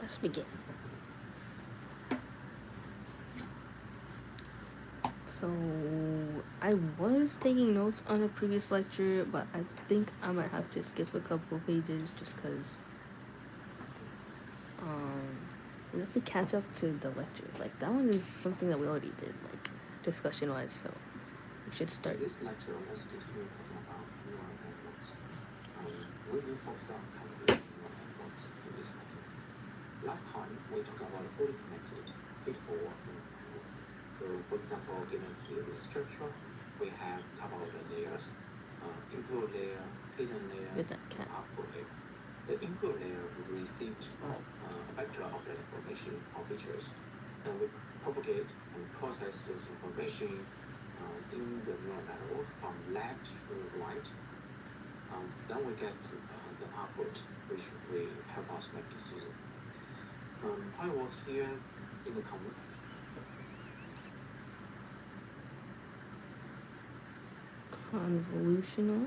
let's begin. So I was taking notes on a previous lecture, but I think I might have to skip a couple of pages just because we have to catch up to the lectures. Like that one is something that we already did, like discussion wise. So we should start. This lecture, let's continue talking about neural networks. We will focus on convolutional neural networks in this lecture. Last time, we talked about a fully connected, feed-forward neural network. So, for example, given here the structure, we have couple of layers, input layer, hidden layer, and output layer. The input layer received a vector of the information or features, and we propagate and process this information in the neural network from left to right. Then we get the output, which will help us make decision. I work here in the convolutional.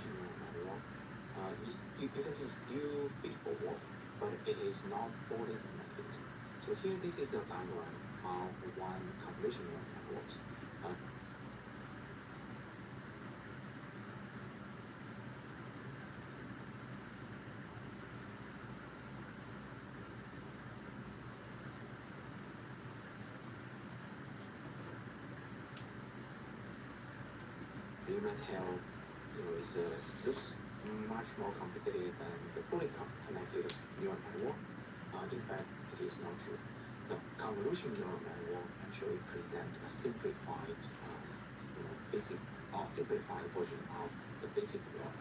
neural network, because it's still feed-forward, but it is not fully connected. So here, this is a diagram of one convolutional network. Human health, looks much more complicated than the fully connected neural network. In fact, it is not true. The convolutional neural network actually presents a simplified, basic or simplified version of the basic neural network.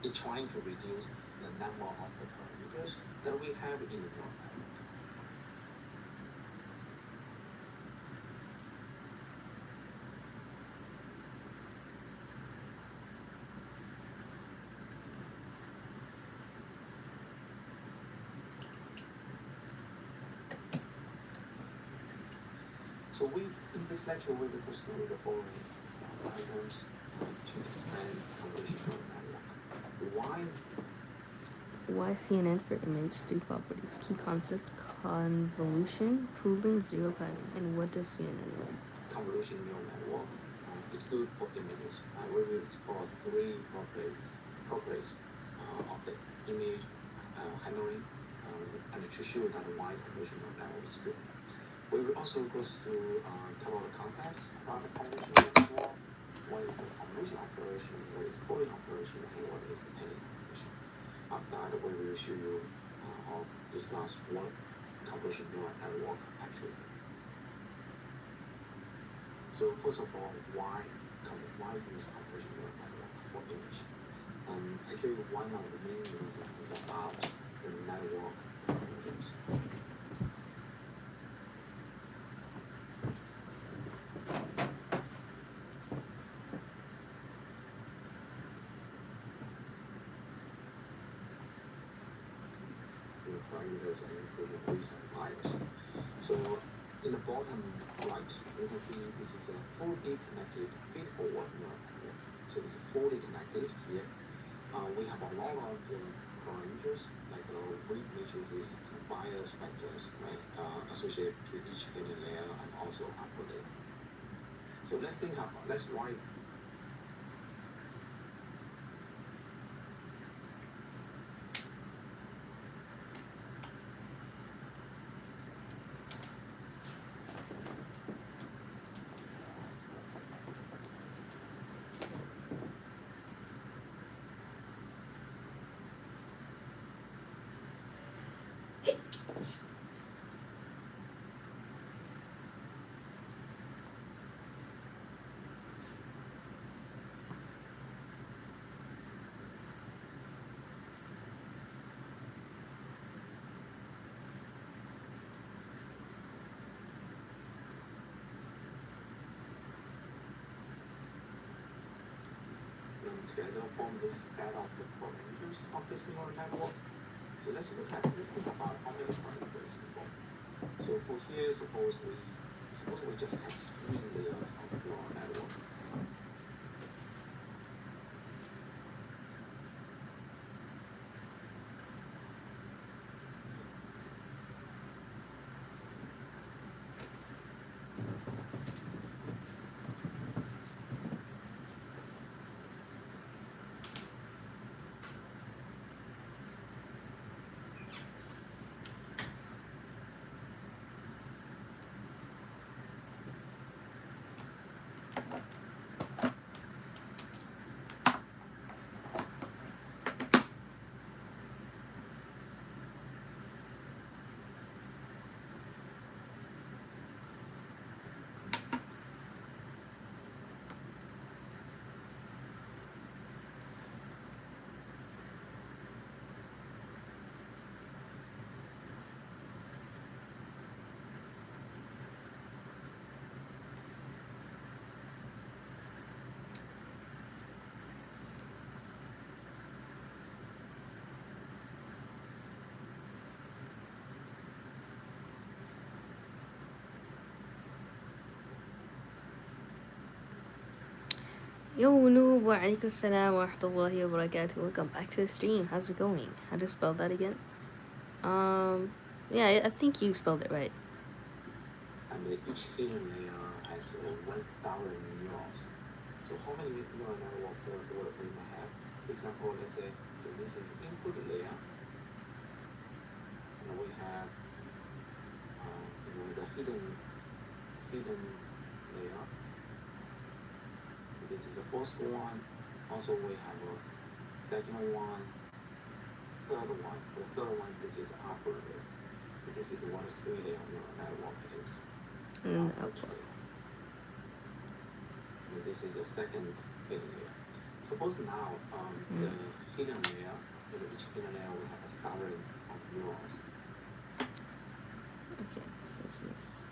It's trying to reduce the number of the parameters that we have in the neural network. So in this lecture, we will go through the following items to expand convolutional network. Why CNN for image? 3 properties. Key concept: convolution, pooling, zero padding. And what does CNN mean? Convolutional neural network is good for images. We will explore 3 properties of the image handling and to show that why convolutional network is good. We will also go through a couple of concepts about the convolutional network. What is the convolutional operation, what is pooling operation, and what is the padding operation. After that, we will show you or discuss what convolutional neural network actually. So first of all, why use convolutional neural network for image? Actually, one of the main reasons is about the network parameters. Parameters are including width and bias. So in the bottom right, you can see this is a fully connected feed-forward neural network. So it's fully connected here. We have a lot of parameters like weight matrices and bias factors, right, associated to each hidden layer and also upper layer. So let's write. together form this set of the parameters of this neural network. So let's think about how many parameters involved. So for here, suppose we just have 3 layers of neural network. Yo, Noob, wa alaikum salam wa rahmatullahi wa barakatuh. Welcome back to the stream. How's it going? How to spell that again? Yeah, I think you spelled it right. And each hidden layer has 1,000 neurons. So how many neural network would we have? For example, let's say, so this is input layer. And we have the hidden layer. This is the first one. Also, we have a second one, third one. The third one, this is upper layer. This is what a 3-layer neural network is. Okay. And this is the second hidden layer. Suppose now the hidden layer, in each hidden layer we have 1,000 of neurons. Okay, so this is.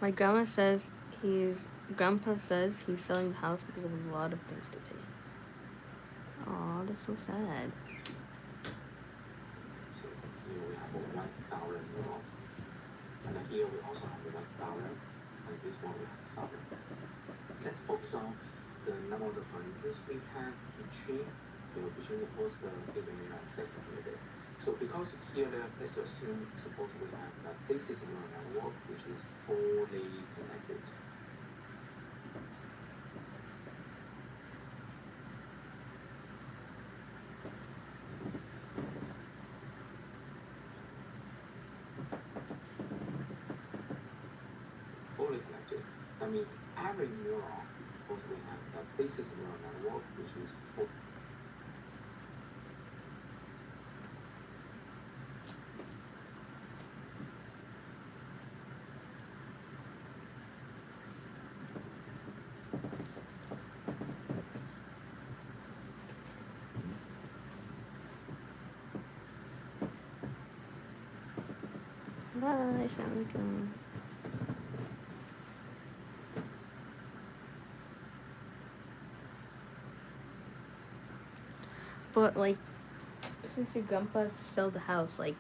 My grandpa says he's selling the house because of a lot of things to pay. Aw, that's so sad. So here we have 1,000 neurons. And here we also have 1,000. And this one we have 1,000. Let's focus on the number of parameters we have between the first hidden layer and second layer. So because here, let's assume, suppose we have a basic neural network which is fully connected. Fully connected. That means every neuron, suppose we have a basic neural network which is fully. Bye, assalamualaikum. But like, since your grandpa has to sell the house, like,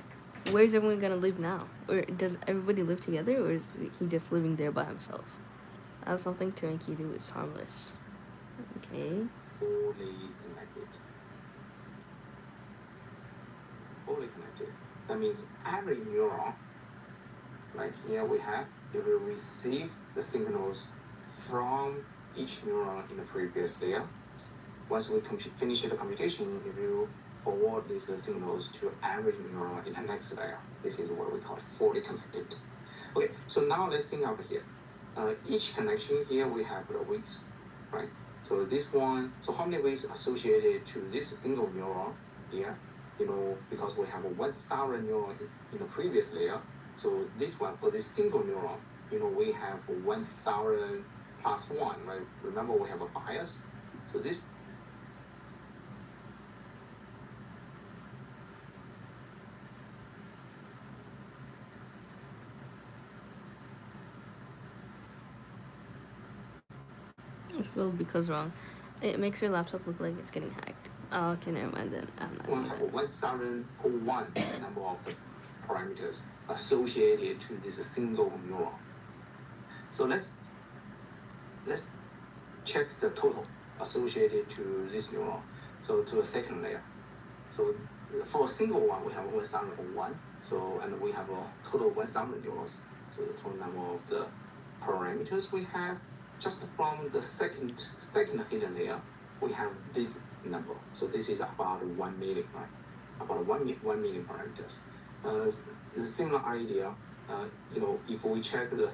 where's everyone gonna live now? Or does everybody live together, or is he just living there by himself? I have something to make you do. It's harmless. Okay. Fully connected. Fully connected. That means every neuron, like here we have, it will receive the signals from each neuron in the previous layer. Once we finish the computation, it will forward these signals to every neuron in the next layer. This is what we call fully connected. Okay, so now let's think out here. Each connection here we have the weights, right? So this one, so how many ways associated to this single neuron here? Because we have a 1,000 neuron in the previous layer. So this one, for this single neuron, we have 1,000 plus 1, right? Remember, we have a bias. So this Well, because wrong. It makes your laptop look like it's getting hacked. Oh, okay, never mind then. I'm not one doing have that. 1,001 number of the parameters associated to this single neuron. So let's check the total associated to this neuron. So to the second layer. So for a single one, we have 1,001. So and we have a total of 1,000 neurons. So the total number of the parameters we have just from the second hidden layer, we have this number. So this is about 1 million, right? About 1 million parameters. The similar idea, if we check the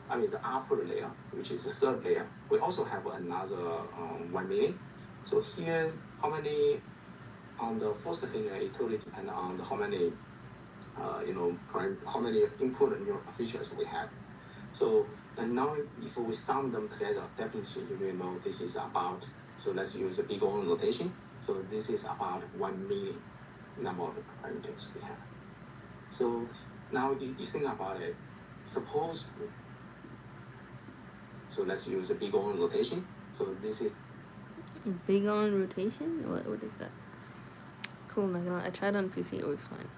the upper layer, which is the third layer, we also have another 1 million. So here, how many on the first layer, it totally depends on how many, how many input neural features we have. So, and now if we sum them together, definitely you will know this is about, so let's use a big O notation. So this is about 1 million number of parameters we have. So now you think about it. Suppose, so let's use a big O notation. So this is Big on rotation? What is that? Cool, not gonna lie. I tried on PC, it works fine.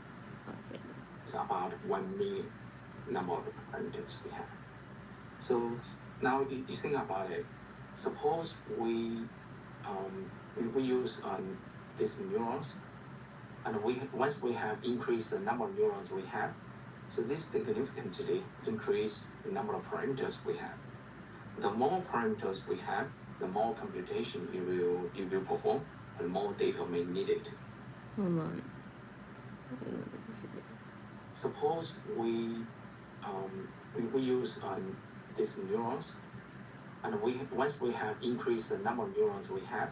Okay. It's about 1 million number of parameters we have. So now you think about it. Suppose we use these neurons, and once we have increased the number of neurons we have, so this significantly increase the number of parameters we have. The more parameters we have, the more computation you will perform, and more data may need it. Hold on. Suppose we use these neurons, and once we have increased the number of neurons we have,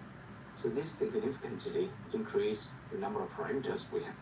so this significantly increase the number of parameters we have.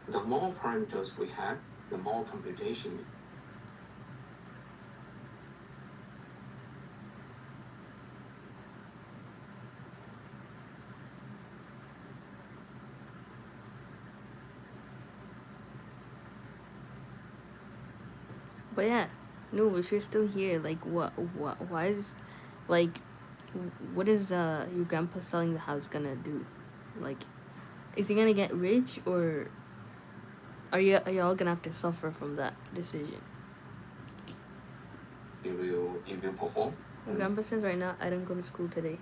The more parameters we have, the more computation. But yeah, no, if you're still here, like, why is, like, what is your grandpa selling the house gonna do? Like, is he gonna get rich, or are y'all gonna have to suffer from that decision? You will perform. Grandpa says right now, I didn't go to school today.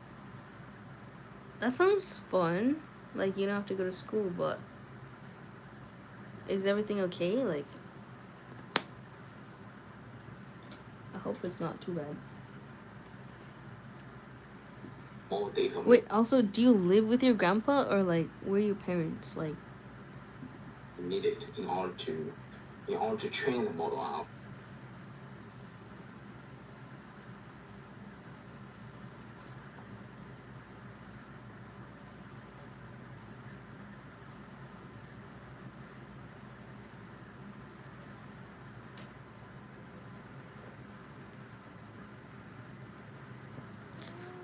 That sounds fun. Like, you don't have to go to school, but is everything okay? Like, I hope it's not too bad. More data. Wait, also, do you live with your grandpa, or like, where are your parents? Like, Needed in order to train the model out.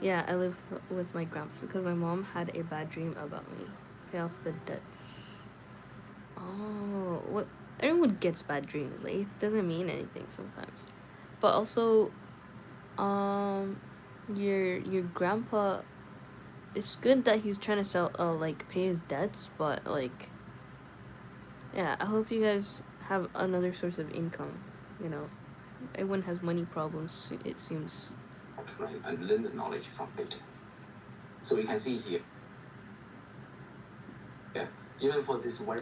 Yeah, I live with my grandpa because my mom had a bad dream about me. Pay off the debts. Oh, what? Everyone gets bad dreams. Like, it doesn't mean anything sometimes. But also, um, your grandpa. It's good that he's trying to sell, like pay his debts, but like, yeah. I hope you guys have another source of income. You know, everyone has money problems. It seems. Right, and learn the knowledge from data. So you can see here, yeah, even for this very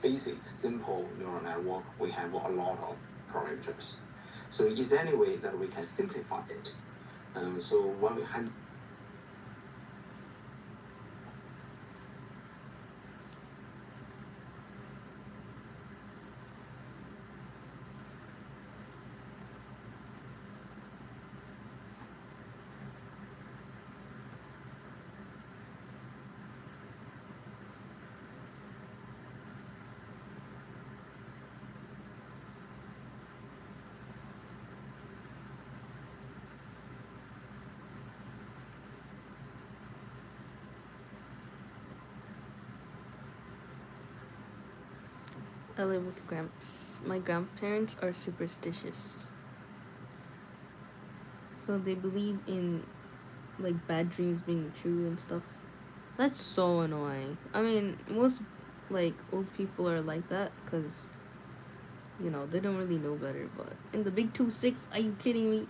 basic, simple neural network, we have a lot of parameters. So is there any way that we can simplify it? So when we had I live with gramps. My grandparents are superstitious, so they believe in like bad dreams being true and stuff. That's so annoying. I mean, most like old people are like that because they don't really know better. But in the big 2-6, are you kidding me?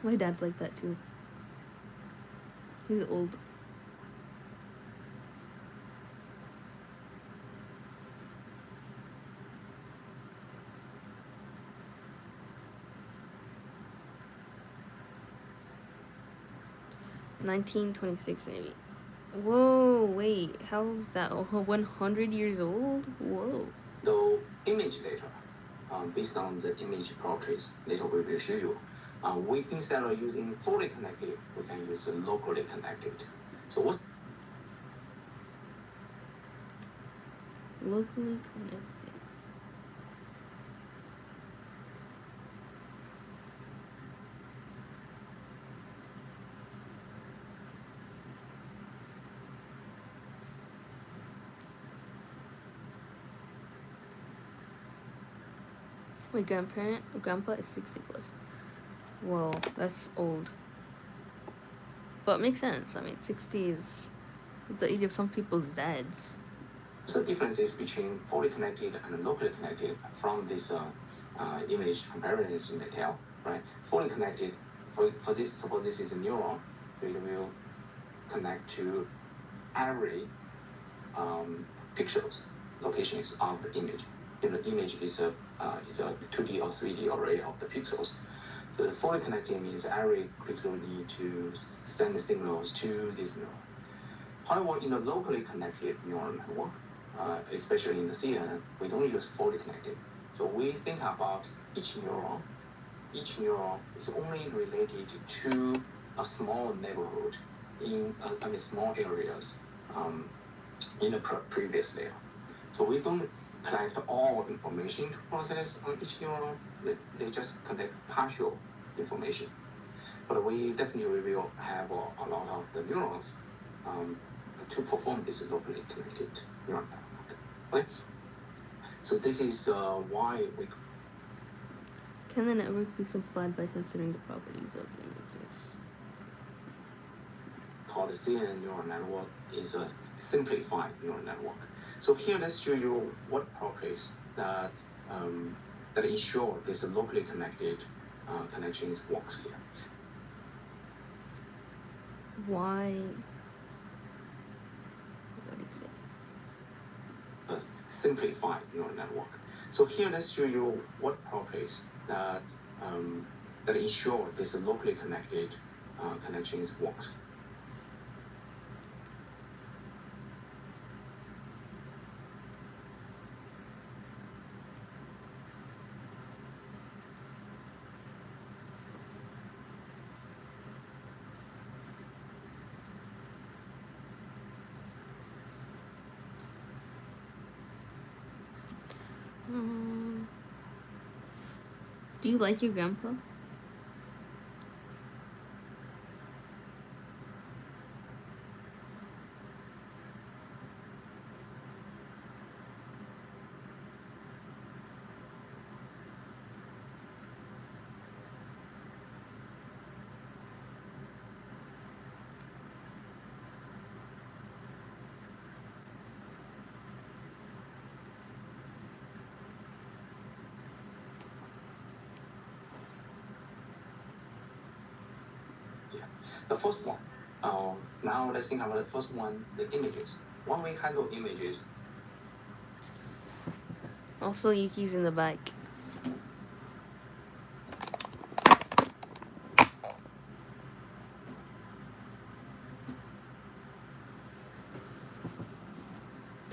My dad's like that too. He's old. 1926 maybe. Whoa, wait, how's that? Oh, 100 years old? Whoa. the image data, based on the image properties, later we will show you. We instead of using fully connected, we can use locally connected. So what's Locally connected. My grandpa is 60 plus. Whoa, that's old. But makes sense. I mean, 60 is the age of some people's dads. the differences between fully connected and locally connected from this image comparison you may tell, right? Fully connected, for this, suppose this is a neuron, it will connect to every pixels, locations of the image. If the image is a 2D or 3D array of the pixels, the fully connected means every pixel need to send the signals to this neuron. However, in a locally connected neural network, especially in the CNN, we don't use fully connected. So we think about each neuron. Each neuron is only related to a small neighborhood small areas in the previous layer. So we don't collect all information to process on each neuron. They just collect partial information. But we definitely will have a lot of the neurons to perform this locally connected neural network. Right? So this is why we Can the network be simplified by considering the properties of images? call the CNN neural network is a simplified neural network. So here let's show you what properties that that ensure this locally connected connections works here. Why? What do you say? A simplified neural network. So here let's show you what properties that that ensure this locally connected connections works. Um, do you like your grandpa? The first one. Now let's think about the first one, the images. When we handle images, Also, Yuki's in the back.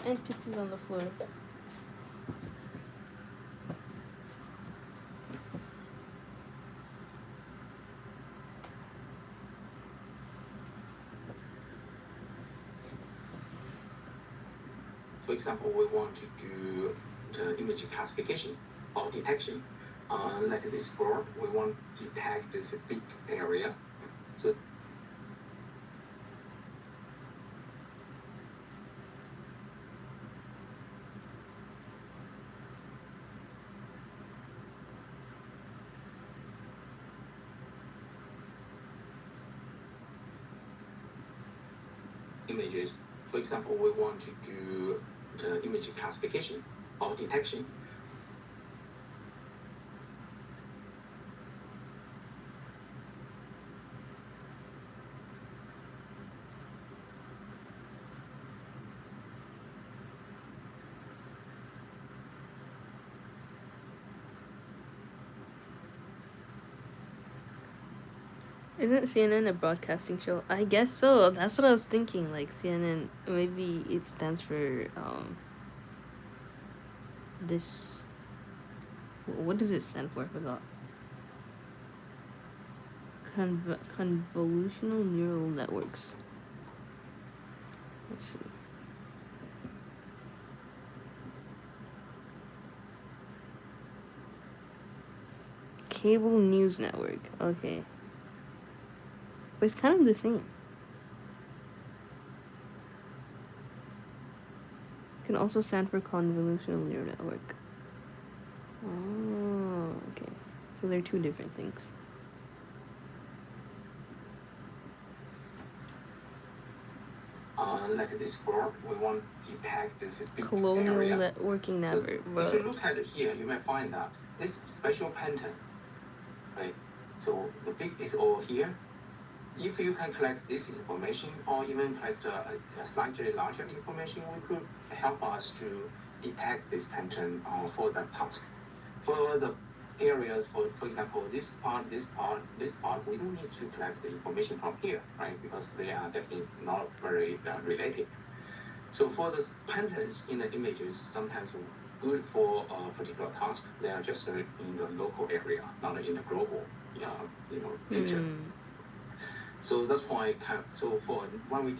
And pizza's on the floor. for example, we want to do the image classification or detection. Like this board, we want to detect this big area. So images. For example, we want to do the image classification or detection. Isn't CNN a broadcasting show? I guess so. That's what I was thinking. Like CNN, maybe it stands for this. What does it stand for? I forgot. Convolutional neural networks. Let's see. Cable news network. Okay. But it's kind of the same. It can also stand for convolutional neural network. Oh, okay. So they're two different things. Like this board, we want to detect this big Colonial area. networking network. So if you look at it here, you may find that this special pattern, right? So the big is all here. If you can collect this information or even collect a slightly larger information, we could help us to detect this pattern for that task. For the areas, for example, this part, we don't need to collect the information from here, right? Because they are definitely not very related. So for the patterns in the images, sometimes good for a particular task. They are just in the local area, not in the global, picture. So that's why, so for when we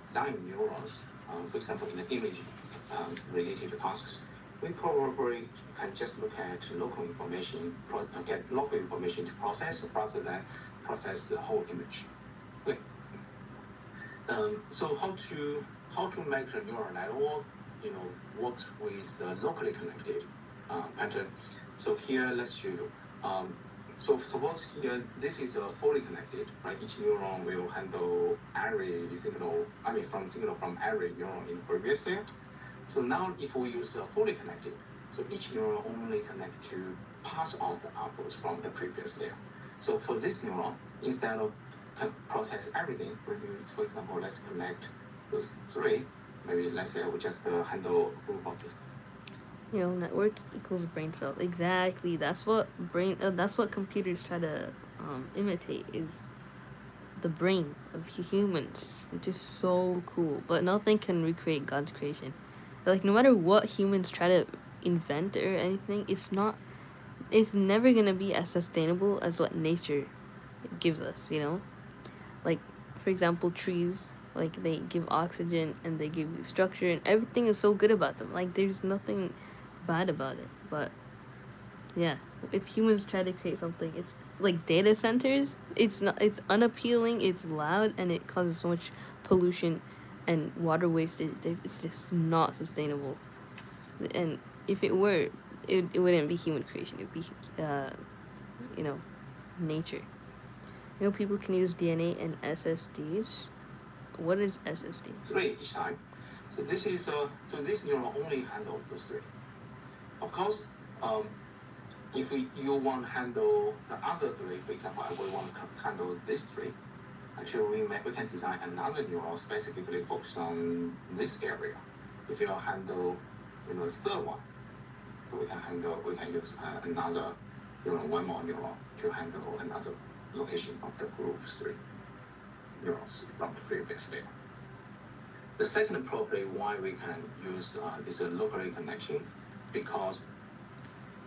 design neurons, for example, in the image related tasks, we probably can just look at local information, get local information to process, rather than process the whole image. Okay. So how to make a neural network, works with locally connected pattern. So here, let's show you. So suppose here, this is fully connected, right? Each neuron will handle every signal, from every neuron in previous layer. So now if we use fully connected, so each neuron only connect to parts of the outputs from the previous layer. So for this neuron, instead of can process everything. Maybe, for example, let's connect those three. Maybe let's say we just handle a group of this. You know, network equals brain cell. Exactly. That's what that's what computers try to imitate, is the brain of humans, which is so cool. But nothing can recreate God's creation. Like, no matter what humans try to invent or anything, it's never gonna be as sustainable as what nature gives us, you know? Like, for example, trees, like, they give oxygen and they give you structure, and everything is so good about them. Like, there's nothing bad about it. But yeah, if humans try to create something, it's like data centers. It's unappealing. It's loud, and it causes so much pollution and water wastage. It's just not sustainable. And if it were, it wouldn't be human creation. It'd be, you know, nature. You know, people can use DNA and SSDs. What is SSD? Three each time. So this neuron only handle those three. Of course, if you want to handle the other three, for example, we want to handle these three. Actually, we can design another neuron specifically focused on this area. If you handle, the third one, so we can use another, one more neuron to handle another location of the group three neurons from the previous layer. The second property why we can use this locally connection, because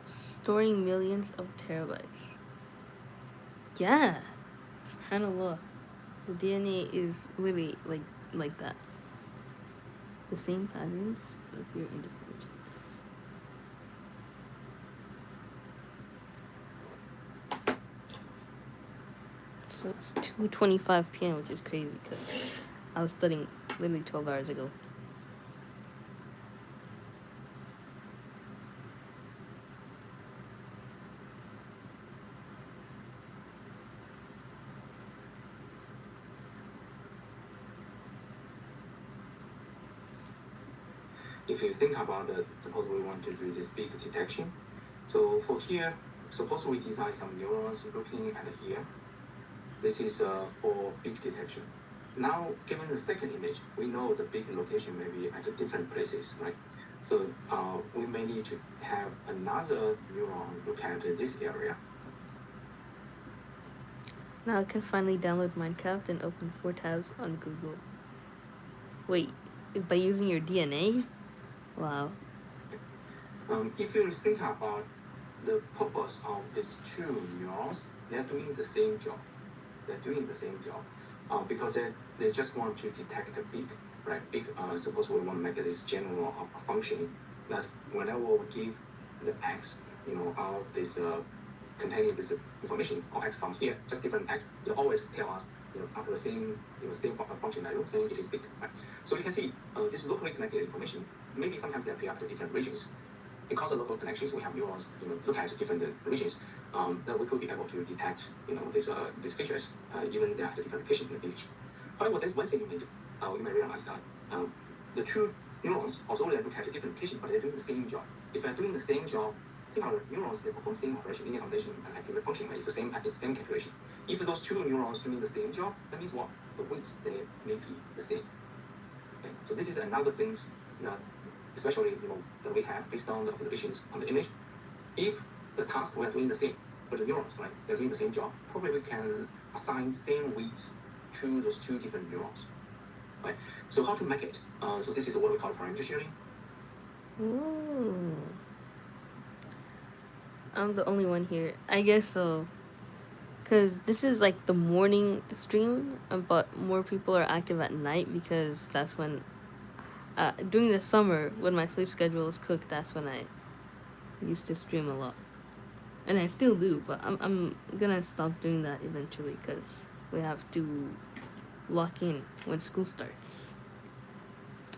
Storing millions of terabytes. Yeah, subhanallah. The DNA is really like that. The same patterns of your individual genes. So it's 2:25 p.m., which is crazy because I was studying literally 12 hours ago. if you think about it, suppose we want to do this peak detection. So for here, suppose we design some neurons looking at here. This is for peak detection. Now, given the second image, we know the peak location may be at different places, right? So we may need to have another neuron look at this area. Now I can finally download Minecraft and open 4 tabs on Google. Wait, by using your DNA? Wow. If you think about the purpose of these two neurons, they're doing the same job. Because they just want to detect a peak, right? Peak, suppose we want to make this general function that whenever we give the x, out of this containing this information or x from here, just given x, it always tell us, after the same, same function value, saying it is peak, right? So you can see this locally connected information. Maybe sometimes they appear at different regions. Because of local connections, we have neurons, look at different regions. That we could be able to detect, these features, even they have different location in the image. However, there's one thing you may realize that the two neurons, although they look at different locations, but they're doing the same job. If they're doing the same job, similar neurons, they perform same operation, linear foundation, and calculate function. It's the same calculation. If those two neurons doing the same job, that means what? The weights they may be the same. Okay? So this is another thing that, especially that we have based on the observations on the image. If the task we are doing the same for the neurons, right? They're doing the same job. Probably we can assign same weights to those two different neurons, right? So how to make it? So this is what we call parameter sharing. Ooh. I'm the only one here. I guess so. Because this is like the morning stream, but more people are active at night because that's when, during the summer, when my sleep schedule is cooked, that's when I used to stream a lot. And I still do, but I'm gonna stop doing that eventually because we have to lock in when school starts.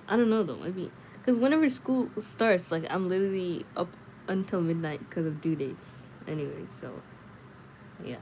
I don't know though, maybe. Because whenever school starts, like, I'm literally up until midnight because of due dates anyway, so yeah.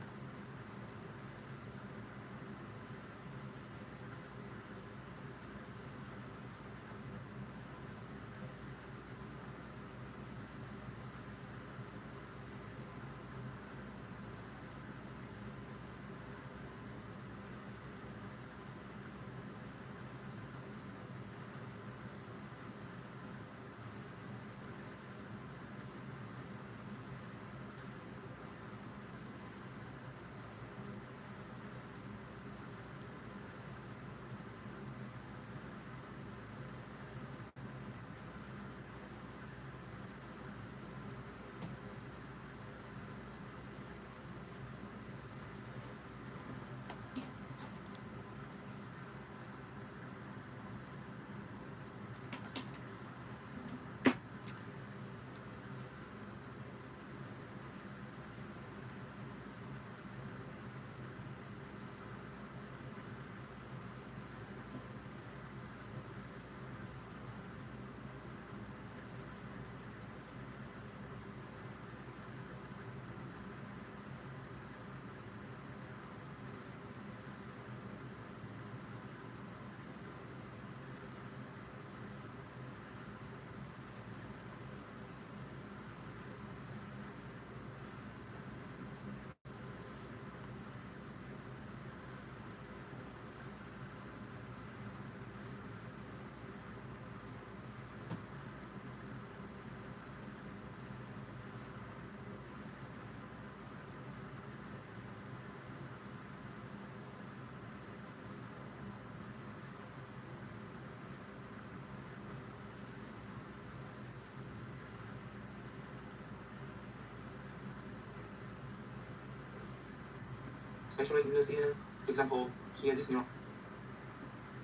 especially in the CNN. For example, here this neural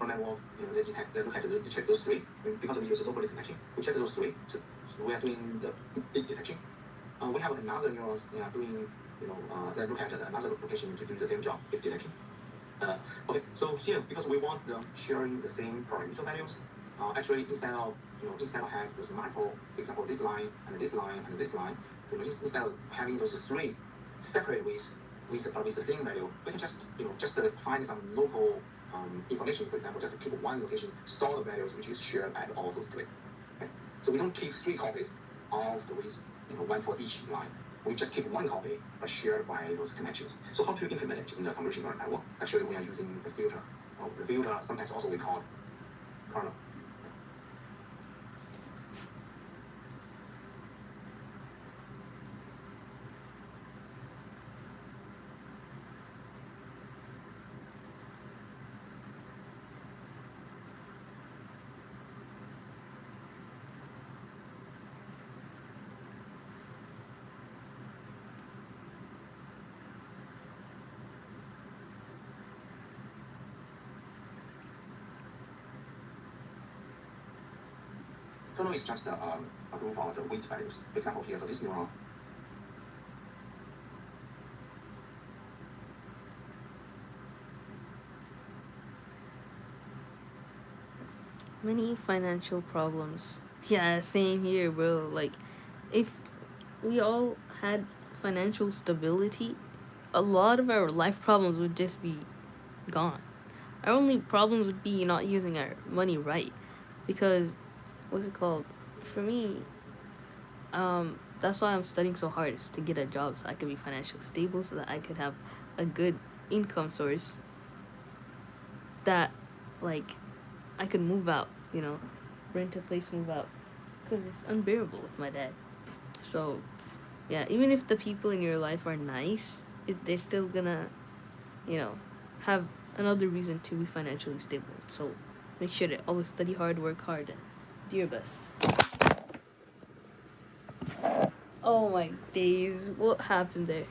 network, they look at they check those three because we use a local connection. We check those three, so we are doing the bit detection. We have another neurons. They are doing, they look at another location to do the same job, bit detection. Okay, so here because we want them sharing the same parameter values, actually instead of have those multiple, for example, this line and this line and this line, instead of having those three separate with the same value, we can just find some local information. For example, just keep one location, store the values which is shared by all those three. Okay? So we don't keep three copies of the weights, one for each line. We just keep one copy but shared by those connections. So how to implement it in the convolutional neural network? Actually, we are using the filter. The filter sometimes also we call kernel. Kernel is just a group of the weights values. For example, here for this neuron, Many financial problems. Yeah, same here, bro. Like, if we all had financial stability, a lot of our life problems would just be gone. Our only problems would be not using our money right. Because, what's it called? For me, that's why I'm studying so hard, is to get a job so I can be financially stable, so that I could have a good income source that, like, I could move out, rent a place, move out. Because it's unbearable with my dad. So, yeah, even if the people in your life are nice, they're still gonna, have another reason to be financially stable. So, make sure to always study hard, work hard, and do your best. Oh my days, what happened there?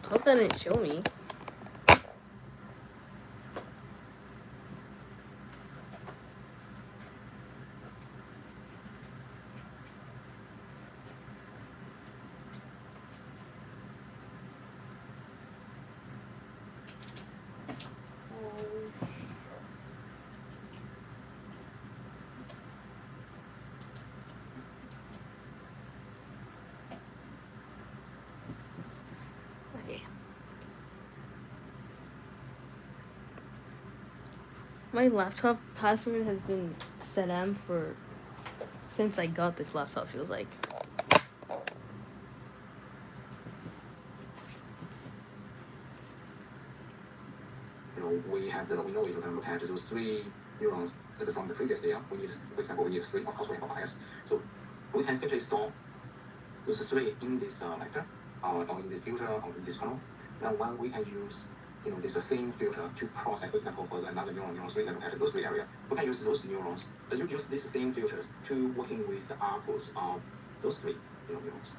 I hope that didn't show me. Okay. My laptop password has been Saddam since I got this laptop, feels like. We know we can look at those three neurons from the previous layer. For example, we need three. Of course, we have a bias. So we can simply store those three in this vector, or in the filter, or in this kernel. Then one we can use this same filter to process, for example, for another neuron 3 that look at those three areas. We can use those neurons, but you use these same filters to working with the outputs of those three neurons.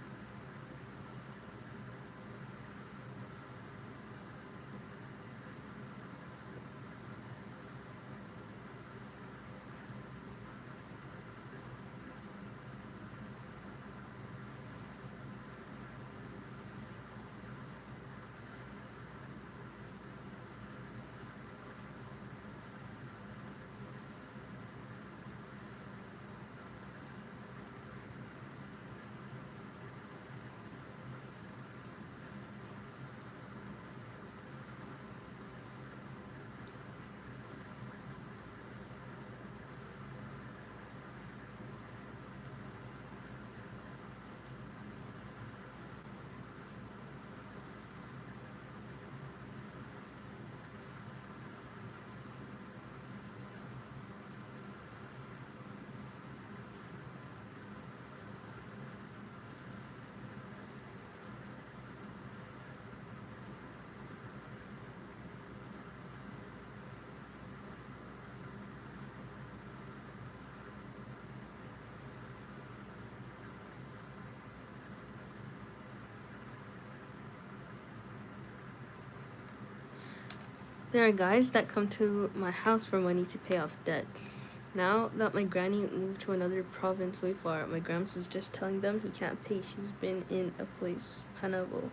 There are guys that come to my house for money to pay off debts. Now that my granny moved to another province way far, my gramps is just telling them he can't pay. She's been in a place panable.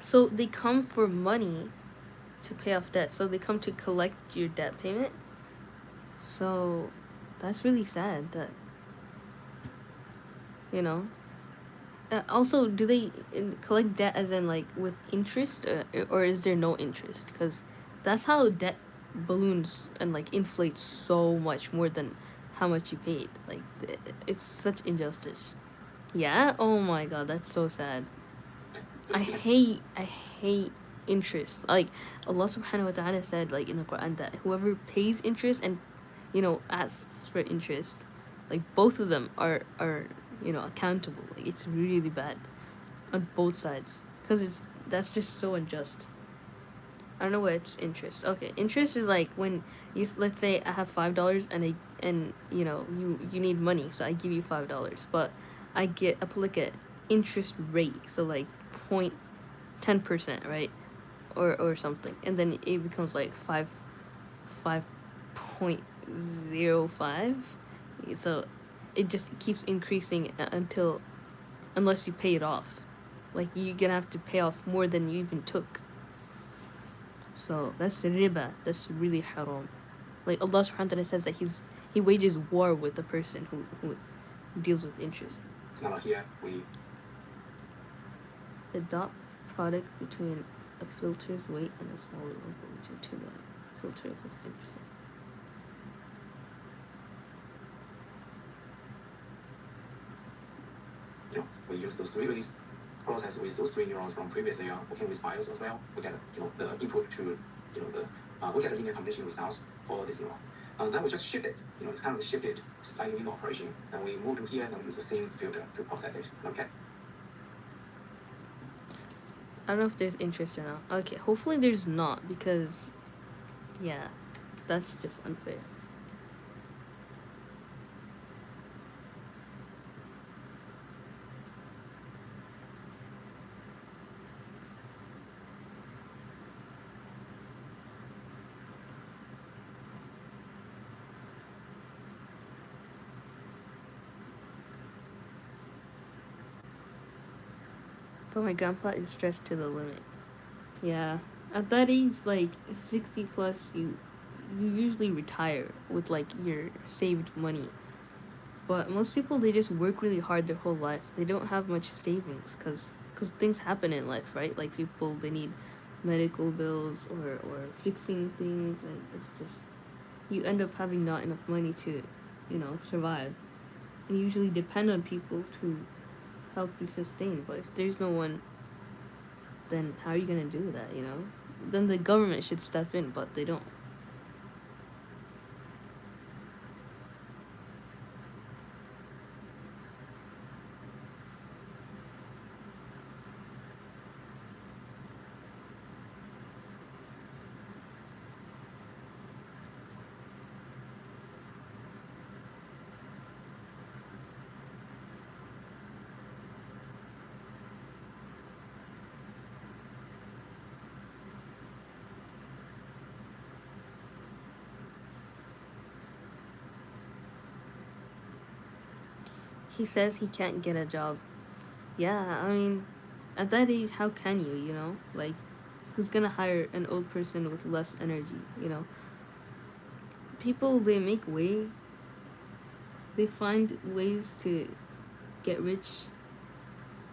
So they come for money to pay off debt. So they come to collect your debt payment. So that's really sad that, you know. Also, do they collect debt as in like with interest, or is there no interest? Because that's how debt balloons and like inflates so much more than how much you paid. Like it's such injustice. Yeah. Oh my god, that's so sad. I hate interest. Like Allah Subhanahu wa Taala said, like in the Quran, that whoever pays interest and asks for interest, like both of them are accountable. Like it's really bad on both sides, because that's just so unjust. I don't know what it's interest. Okay, interest is like when let's say I have $5 and you need money, so I give you $5, but I put like a interest rate, so like 0.10%, right, or something, and then it becomes like 5.05. So it just keeps increasing unless you pay it off. Like you're gonna have to pay off more than you even took. So that's riba. That's really haram. Like Allah subhanahu wa ta'ala says that he wages war with the person who deals with interest. Now here we The dot product between a filter's weight and a smaller one to the filter equals 10%. We use those three ways process with those three neurons from previous layer working with bias as well. We get the input to we get a linear combination results for this neuron. Then we just shift it. It's kind of shifted to slightly linear operation. Then we move to here and we use the same filter to process it. Okay. I don't know if there's interest or not. Okay, hopefully there's not, because yeah, that's just unfair. But my grandpa is stressed to the limit. Yeah. At that age, like 60 plus, you usually retire with like your saved money. But most people, they just work really hard their whole life. They don't have much savings cuz things happen in life, right? Like people, they need medical bills or fixing things, and it's just you end up having not enough money to, survive. And you usually depend on people to help you sustain. But if there's no one, then how are you gonna do that? Then the government should step in, but they don't. He says he can't get a job. Yeah, I mean, at that age, how can you? Like, who's gonna hire an old person with less energy? People, they find ways to get rich,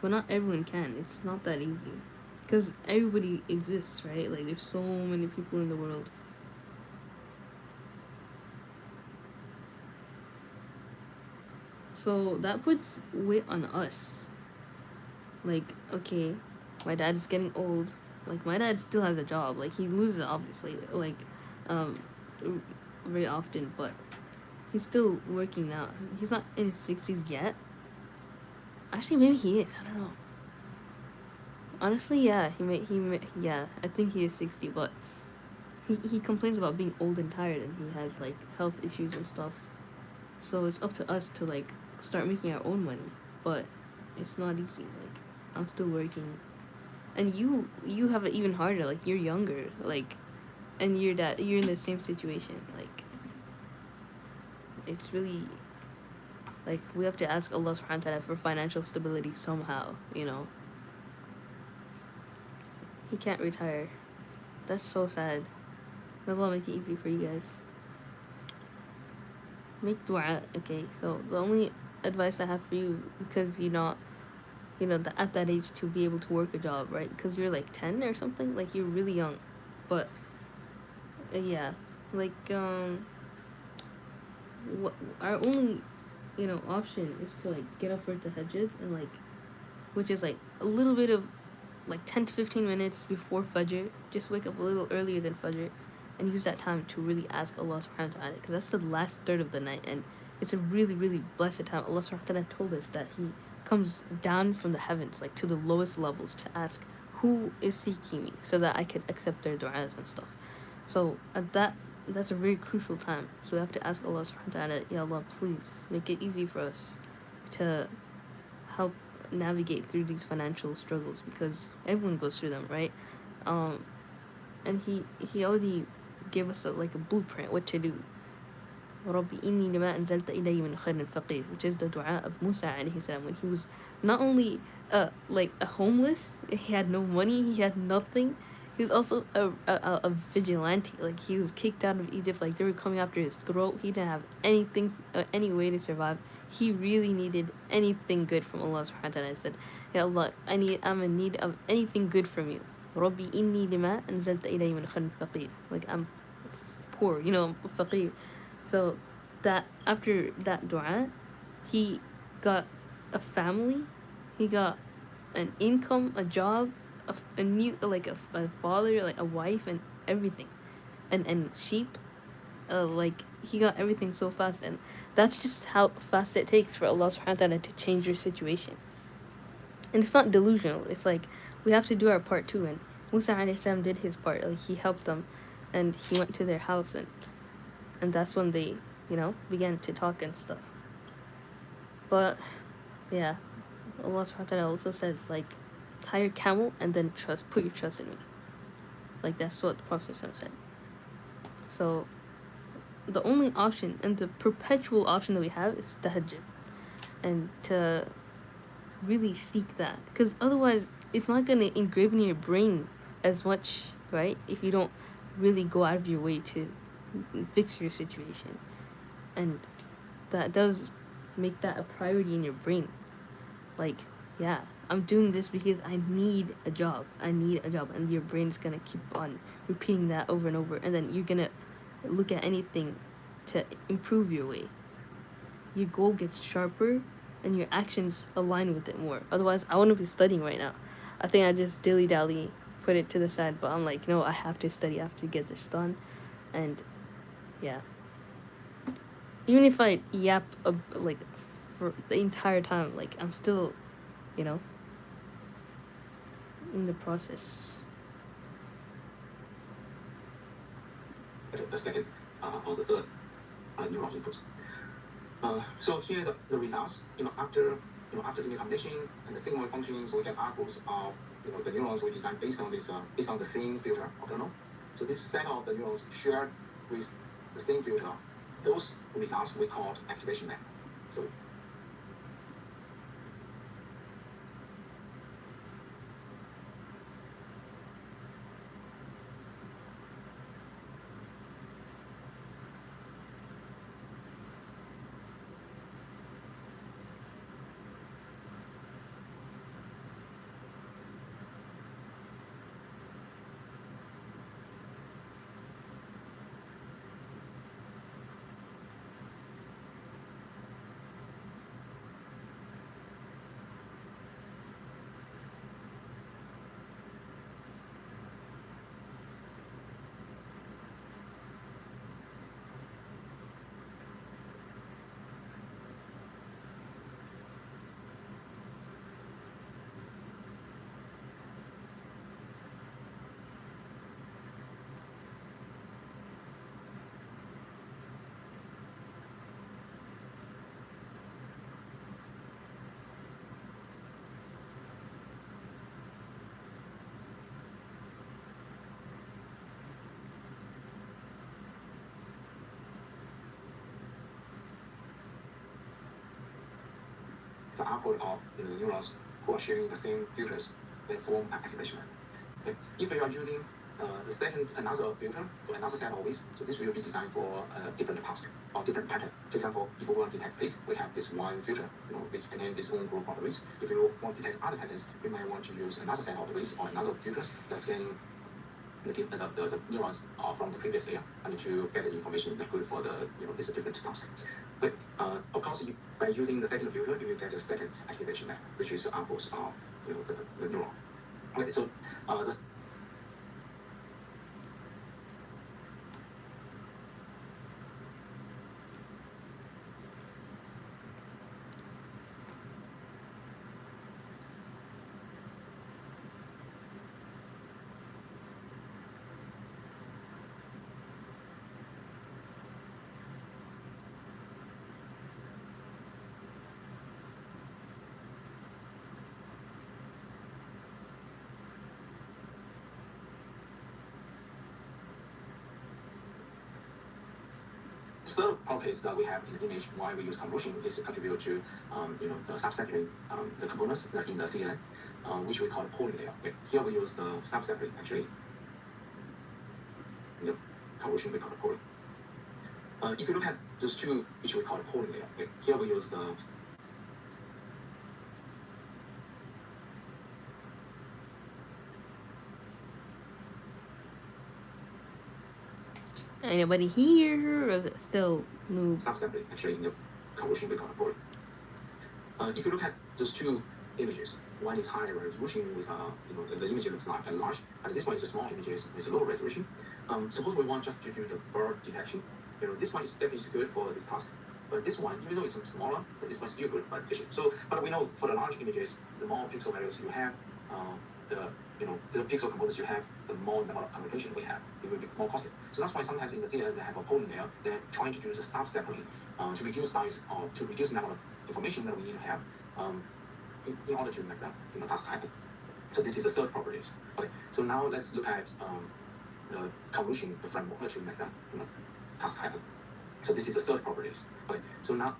but not everyone can. It's not that easy. Because everybody exists, right? Like, there's so many people in the world. So that puts weight on us. Like, okay, my dad is getting old. Like, my dad still has a job. Like, he loses it, obviously, like, very often, but he's still working now. He's not in his 60s yet. Actually, maybe he is. I don't know. Honestly, yeah, yeah, I think he is 60, but he complains about being old and tired, and he has, like, health issues and stuff. So it's up to us to, like, start making our own money, but it's not easy. Like, I'm still working, And you have it even harder. Like you're younger, like, and you're in the same situation. Like it's really like we have to ask Allah Subhanahu wa Taala for financial stability somehow. You know, he can't retire. That's so sad. May Allah make it easy for you guys. Make dua. Okay, so the only advice I have for you, because you're not, at that age to be able to work a job, right? Because you're like 10 or something, like you're really young. But yeah, like what our only, option is to like get up for tahajjud and like, which is like a little bit of like 10 to 15 minutes before Fajr. Just wake up a little earlier than Fajr and use that time to really ask Allah subhanahu wa ta'ala, because that's the last third of the night and it's a really, really blessed time. Allah subhanahu wa ta'ala told us that He comes down from the heavens, like to the lowest levels, to ask who is seeking me so that I could accept their du'as and stuff. So at that's a very crucial time. So we have to ask Allah subhanahu wa ta'ala, Ya Allah, please make it easy for us to help navigate through these financial struggles, because everyone goes through them, right? And he already gave us like a blueprint what to do. رَبِّ إِنِّي لِمَا أَنزَلْتَ إِلَيَّ مِنْ خَيْرٍ فَقِيرٌ, which is the dua of Musa alayhi salam, when he was not only like a homeless, he had no money, he had nothing. He was also a vigilante. Like he was kicked out of Egypt, like they were coming after his throat. He didn't have anything, any way to survive. He really needed anything good from Allah subhanahu wa ta'ala. I said, Ya Allah, I'm in need of anything good from you. رَبِّ إِنِّي لِمَا أَنزَلْتَ إِلَيَّ مِنْ خَيْرٍ فَقِيرٌ. Like I'm poor, faqir. So that after that dua, he got a family, he got an income, a job, a new, like a father, like a wife, and everything, and sheep. Like he got everything so fast, and that's just how fast it takes for Allah Subhanahu wa Taala to change your situation. And it's not delusional. It's like we have to do our part too. And Musa alayhi salam did his part. Like he helped them, and he went to their house, and that's when they, began to talk and stuff. But yeah, Allah subhanahu wa ta'ala also says like, tie your camel and then put your trust in me. Like that's what the Prophet said. So the only option and the perpetual option that we have is tahajjud, and to really seek that, because otherwise it's not gonna engrave in your brain as much, right? If you don't really go out of your way to fix your situation, and that does make that a priority in your brain. Like, yeah, I'm doing this because I need a job. And your brain's gonna keep on repeating that over and over, and then you're gonna look at anything to improve your way. Your goal gets sharper and your actions align with it more. Otherwise, I wouldn't be studying right now. I think I just dilly-dally put it to the side, but I'm like, no, I have to study, I have to get this done. And yeah, even if I yap like for the entire time, like I'm still, in the process. The second or the third neural input. So here the results, after the new condition and the signal function, so we get outputs of the neurons we designed based on the same filter of kernel. So this set of the neurons shared with the same filter, those results we called activation map. So the output of neurons who are sharing the same filters that form an activation map. Okay. If you are using another filter, so another set of ways, so this will be designed for different task or different pattern. For example, if we want to detect peak, we have this one filter, which contains its own group of the ways. If you want to detect other patterns, we might want to use another set of the ways or another filters that scan the neurons from the previous layer and to get the information that good for the this different task. But of course, by using the second filter, you will get a second activation map, which is the outputs of the neuron. Okay, so the third properties that we have in the image why we use convolution is to contribute to the subsecondary the components that in the CNN, which we call the polling layer. Okay. Here we use the subsecondary actually. In the convolution we call the polling. If you look at those two, which we call the polling layer, okay. Here we use the Anybody here, or is it still new? subsecondary actually in the convolution we call the polling. If you look at those two images, one is high resolution with the image looks like large, and this one is a small image with low resolution. Suppose we want just to do the bird detection. This one is definitely good for this task, but this one, even though it's smaller, but this one is still good for application. So, but we know for the large images, the more pixel values you have, the pixel components you have, the more number of communication we have, it will be more costly. So that's why sometimes in the CNN they have a polling layer. They're trying to use a subsecondary to reduce size or to reduce number of information that we need to have in order to make that task happen. So this is the third properties. Okay. So now let's look at the convolution, the framework to make that task happen. So this is the third properties. Okay. So now.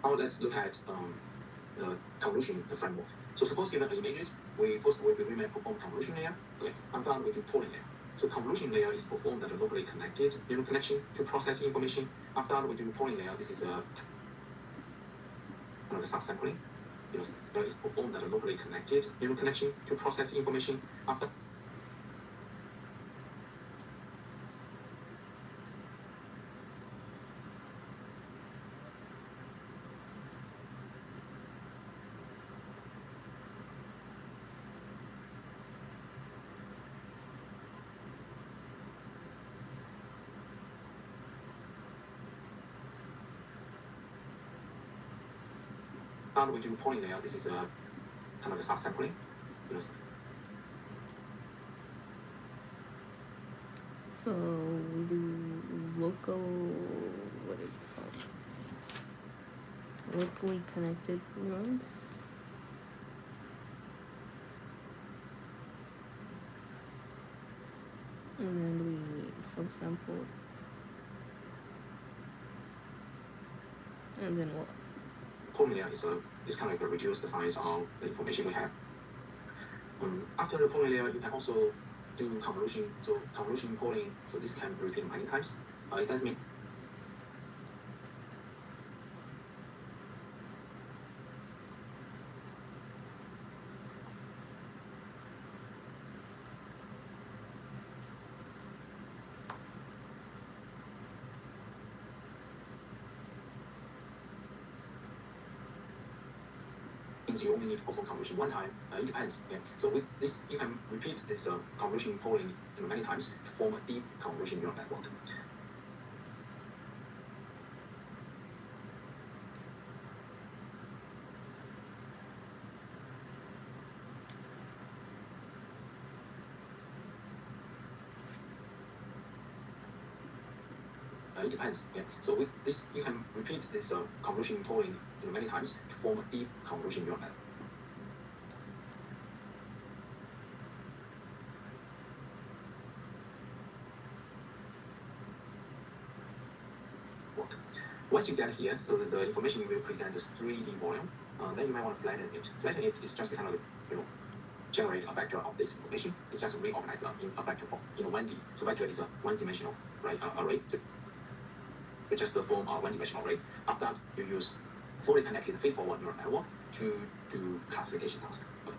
Now let's look at the convolution, the framework. So suppose given images, we may perform convolution layer, okay, and then we do polling layer. So convolution layer is performed at a locally connected connection to process information. After that, we do polling layer. This is a subsampling. That is performed at a locally connected connection to process information. After we do polling layer. This is a kind of a subsampling. So we do local, what is it called? Locally connected neurons. And then we subsample. And then what? polling layer is kind of like reduce the size of the information we have. After the polling layer, you can also do convolution. So convolution polling, so this can repeat many times. It does mean you only need to perform convolution one time. It depends. Yeah. So with this, you can repeat this convolution polling many times to form a deep convolution neural network. It depends. Yeah. So with this, you can repeat this convolution polling many times to form a deep convolution neural network. Once you get here, so the information will present as 3D volume. Then you might want to flatten it. Flatten it is just kind of generate a vector of this information. It's just reorganized in a vector form in a 1D. So vector is a one-dimensional array. It's just the form of one-dimensional array. After that, you use fully connected feed-forward neural network to do classification tasks. Okay.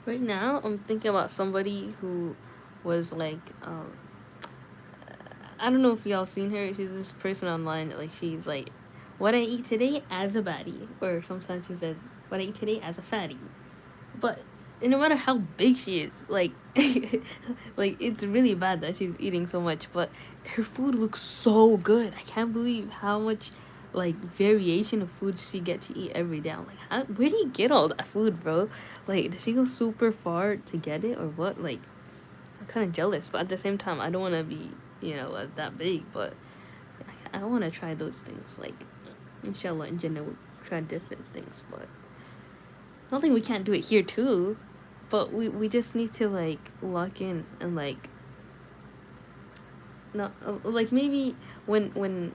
Right now, I'm thinking about somebody who was like, I don't know if y'all seen her. She's this person online. Like she's like, "What I eat today as a baddie," or sometimes she says, "What I eat today as a fatty." But no matter how big she is, like, like it's really bad that she's eating so much. But her food looks so good. I can't believe how much like variation of food she get to eat every day. I'm like, where do you get all that food, bro? Like, does she go super far to get it or what? Like, I'm kind of jealous, but at the same time, I don't want to be, that big. But I want to try those things. Like, inshallah, in Jannah, we'll try different things. But I don't think we can't do it here too. But we just need to like lock in and like, not like maybe when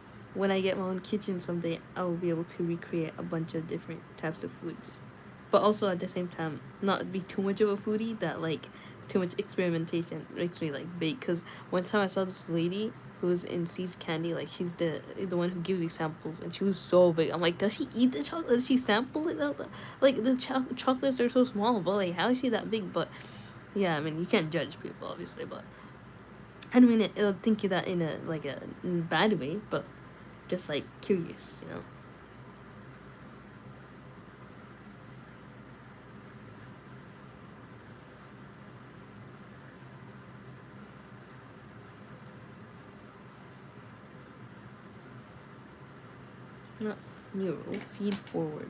I get my own kitchen someday, I will be able to recreate a bunch of different types of foods. But also at the same time, not be too much of a foodie that like too much experimentation makes me like big. Cause one time I saw this lady who's in C's Candy, like she's the one who gives you samples, and she was so big. I'm like, does she eat the chocolate? Does she sample it? Like the chocolates are so small, but like how is she that big? But yeah, I mean you can't judge people obviously, but I don't mean it'll think you that in a like a bad way, but just like curious, you know. Not neural, feed forward.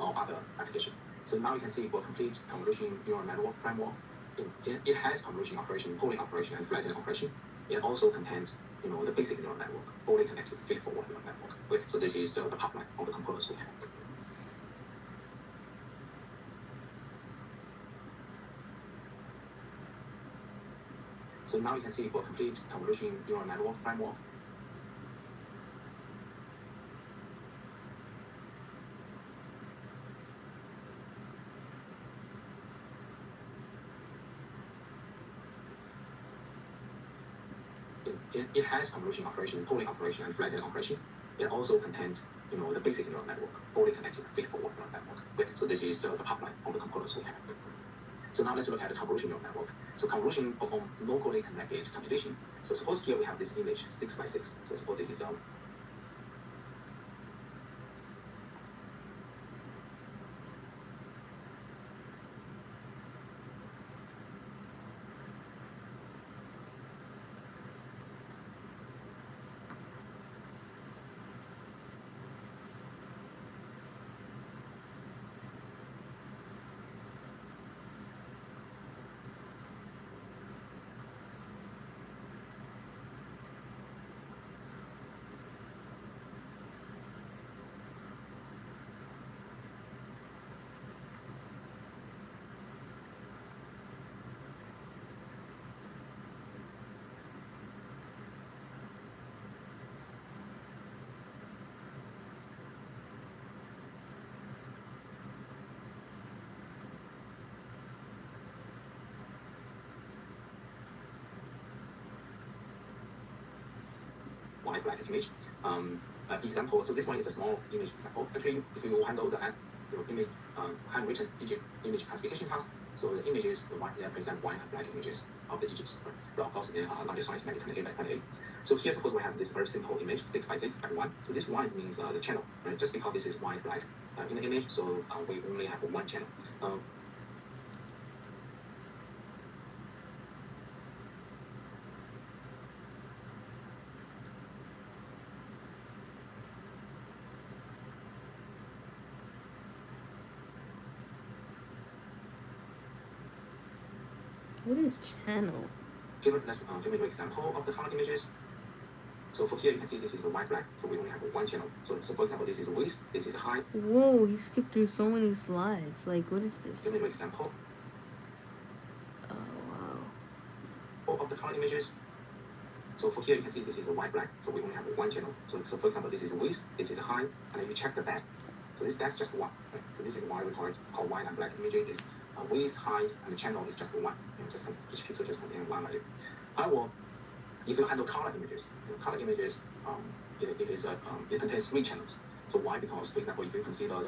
Or other application. So now you can see for complete convolution neural network framework, it has convolution operation, polling operation, and flattening operation. It also contains, the basic neural network, fully connected feed-forward neural network. Okay, so this is the pipeline of the components we have. So now you can see for complete convolution neural network framework, it has convolution operation, polling operation, and flattening operation. It also contains, the basic neural network, fully connected feed-forward neural network. Okay, so this is the pipeline of the components we have. So now let's look at the convolution neural network. So convolution perform locally connected computation. So suppose here we have this image 6 by 6. So suppose this is white black image. Example. So this one is a small image example. Actually, if you handle the image handwritten digit image classification task, so the images they present white and black images of the digits. Right? But of course, they are larger size, maybe 28 by 28. So here, suppose we have this very simple image, 6 by 6 by 1. So this one means the channel, right? Just because this is white black in the image, so we only have one channel. What is channel? Let's give me an example of the color images. So for here, you can see this is a white black, so we only have one channel. So for example, this is width, this is height. Whoa, he skipped through so many slides. Like, what is this? Give me an example. Oh, wow. Of the color images. So for here, you can see this is a white black, so we only have one channel. So for example, this is width, this is height, and then you check the depth. So this depth is just one. Right? So this is why we call white and black images. Is width, height, and the channel is just one. Each pixel just contains one value. If you handle color images, it contains three channels. So why? Because, for example, if you consider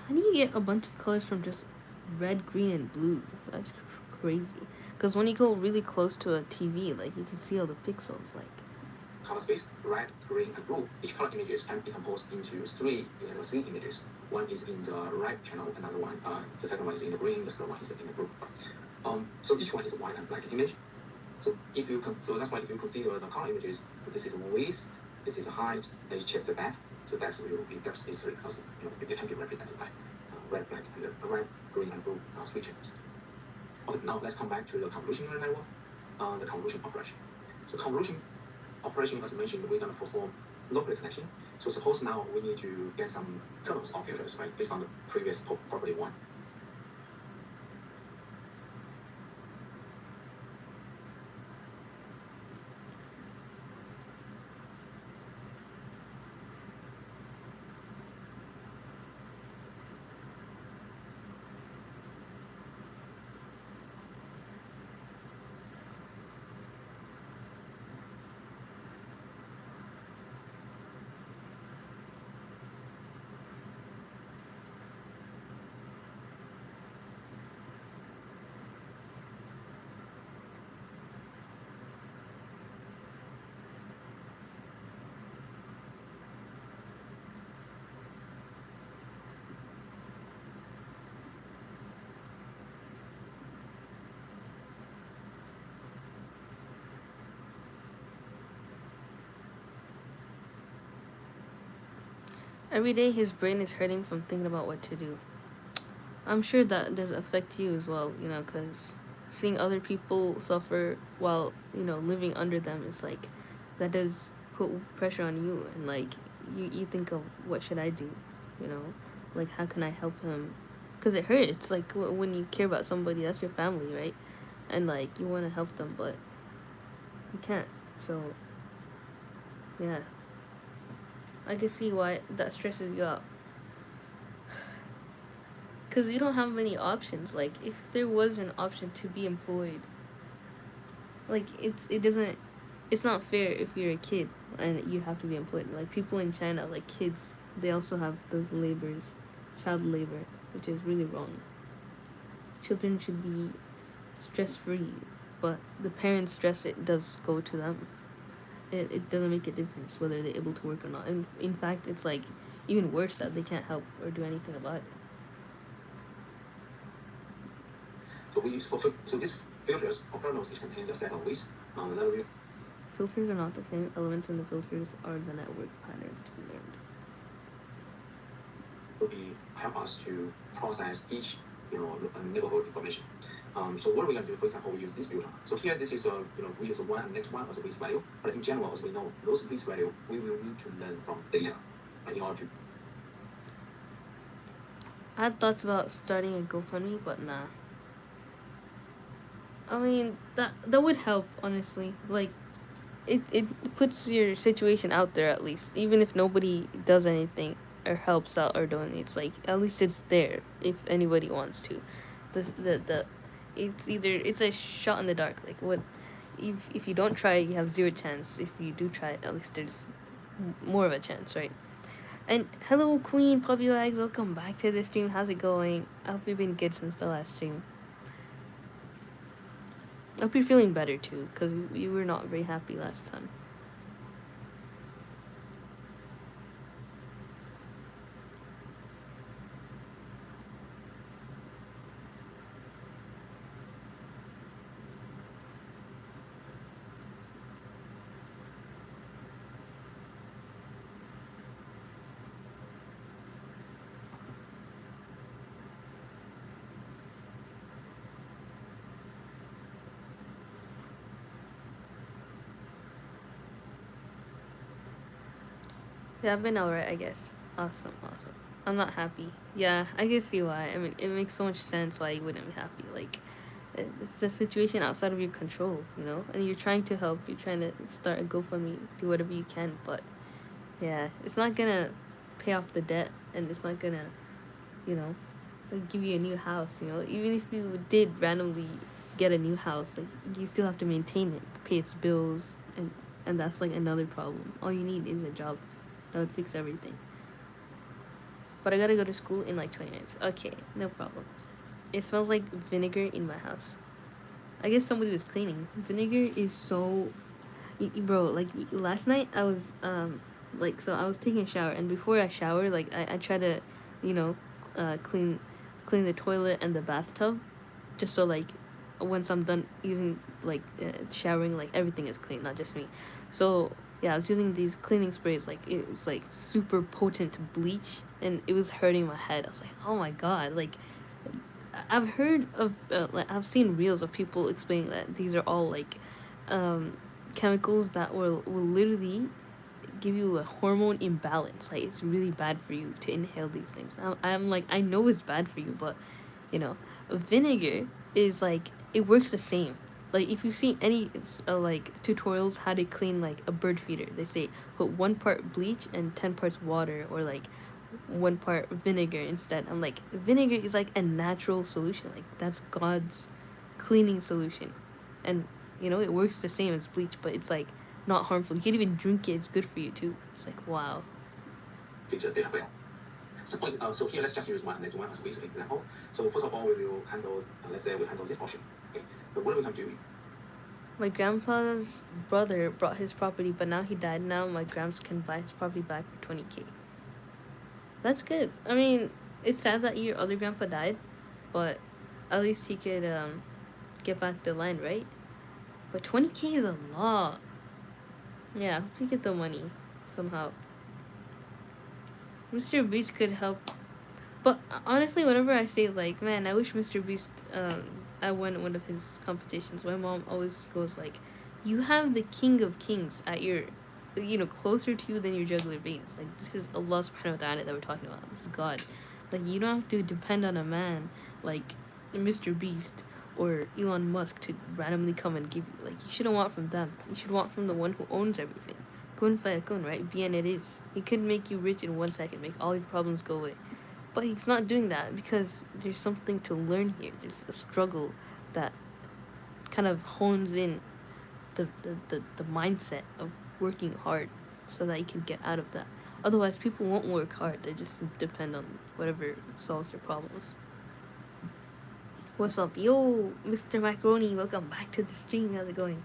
How do you get a bunch of colors from just red, green, and blue? That's crazy. Because when you go really close to a TV, like, you can see all the pixels, like. color space, red, green, and blue. Each color images can be composed into three images. One is in the red channel, another one, the second one is in the green, the third one is in the blue. So each one is a white and black image. So that's why if you consider the color images, this is width, this is height, then you check the depth. So depth is three because it can be represented by red, black, and red, green, and blue three channels. Okay, now let's come back to the convolution neural network, the convolution operation. So convolution operation, as mentioned, we're going to perform local connection. So suppose now we need to get some kernels of filters, right, based on the previous property one. Every day his brain is hurting from thinking about what to do. I'm sure that does affect you as well, because seeing other people suffer while, living under them is like, that does put pressure on you. And like, you think of what should I do, Like, how can I help him? Because it hurts. Like, when you care about somebody, that's your family, right? And, like, you want to help them, but you can't. So, yeah. I can see why that stresses you out. Because you don't have many options. Like, if there was an option to be employed, like, it's not fair if you're a kid and you have to be employed. Like, people in China, like, kids, they also have those labors, child labor, which is really wrong. Children should be stress free, but the parents' stress, it does go to them. It doesn't make a difference whether they're able to work or not. And in fact, it's like even worse that they can't help or do anything about it. So we use so these filters or kernels, which contains a set of weights that will Filters are not the same. Elements in the filters are the network patterns to be learned. be help us to process each neighborhood information. So what are we going to do? For example, we use this filter. So here, this is we use one and next one as a base value. But in general, as we know, those base value we will need to learn from data in order to. I had thoughts about starting a GoFundMe, but nah. I mean, that would help, honestly. Like, it puts your situation out there at least, even if nobody does anything or helps out or donates. Like, at least it's there if anybody wants to. The it's a shot in the dark. Like, what if you don't try, you have zero chance. If you do try, at least there's more of a chance, right? And hello, Queen Puppy Legs. Welcome back to the stream. How's it going? I hope you've been good since the last stream. I hope you're feeling better too, because you were not very happy last time. Yeah, I've been alright, I guess. Awesome. I'm not happy. Yeah, I can see why. I mean, it makes so much sense why you wouldn't be happy. Like, it's a situation outside of your control, you know? And you're trying to help. You're trying to start a GoFundMe, do whatever you can. But, yeah, it's not gonna pay off the debt. And it's not gonna, you know, like, give you a new house, you know? Even if you did randomly get a new house, like, you still have to maintain it, pay its bills. And that's, like, another problem. All you need is a job. That would fix everything. But I gotta go to school in like 20 minutes. Okay, no problem. It smells like vinegar in my house. I guess somebody was cleaning. Vinegar is so... Bro, like, last night I was, so I was taking a shower. And before I shower, like, I try to, you know, clean the toilet and the bathtub. Just so, like, once I'm done using, like, showering, like, everything is clean, not just me. So... yeah, I was using these cleaning sprays, like, it was, like, super potent bleach, and it was hurting my head. I was like, oh my god, like, I've heard of, like, I've seen reels of people explaining that these are all, like, chemicals that will literally give you a hormone imbalance. Like, it's really bad for you to inhale these things. I'm like, I know it's bad for you, but, you know, vinegar is, like, it works the same. Like, if you see any, like, tutorials how to clean, like, a bird feeder, they say put 1 part bleach and 10 parts water, or, like, 1 part vinegar instead. I'm like, vinegar is, like, a natural solution. Like, that's God's cleaning solution. And, you know, it works the same as bleach, but it's, like, not harmful. You can even drink it. It's good for you, too. It's like, wow. Feature data well. So here, let's just use one as a basic example. So first of all, we will handle, let's say we handle this portion. Okay. But what are we going to do? My grandpa's brother bought his property, but now he died. Now my gramps can buy his property back for 20K. That's good. I mean, it's sad that your other grandpa died, but at least he could get back the land, right? But 20K is a lot. Yeah, I hope he get the money somehow. Mr. Beast could help. But honestly, whenever I say, like, man, I wish Mr. Beast, I won one of his competitions, my mom always goes, like, you have the King of Kings at your, you know, closer to you than your jugular veins. Like, this is Allah subhanahu wa ta'ala that we're talking about. This is God. Like, you don't have to depend on a man like Mr. Beast or Elon Musk to randomly come and give you. Like, you shouldn't want from them. You should want from the one who owns everything. Kun fayakun, right? Bien it is. He could make you rich in 1 second, make all your problems go away. But he's not doing that because there's something to learn here. There's a struggle that kind of hones in the mindset of working hard so that you can get out of that. Otherwise, people won't work hard. They just depend on whatever solves their problems. What's up? Yo, Mr. Macaroni, welcome back to the stream. How's it going?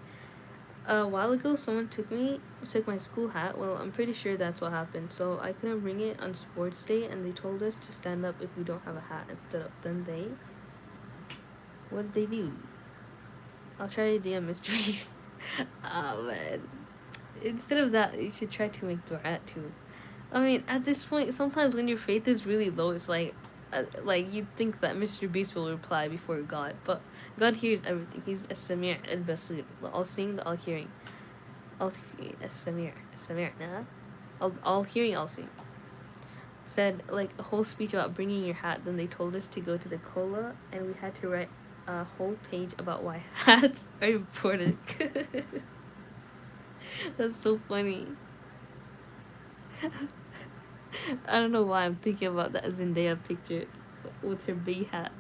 A while ago, someone took my school hat. Well, I'm pretty sure that's what happened. So I couldn't bring it on sports day, and they told us to stand up if we don't have a hat and stood up. Then what did they do? I'll try to DM Mr. Beast. Oh man. Instead of that, you should try to make the hat too. I mean, at this point, sometimes when your faith is really low, it's like you'd think that Mr. Beast will reply before God, but God hears everything. He's as-Samir al-Basir, the all-seeing, the all-hearing. As-Samir, nah? All-hearing, all-seeing. Said, like, a whole speech about bringing your hat, then they told us to go to the cola, and we had to write a whole page about why hats are important. That's so funny. I don't know why I'm thinking about that Zendaya picture with her big hat.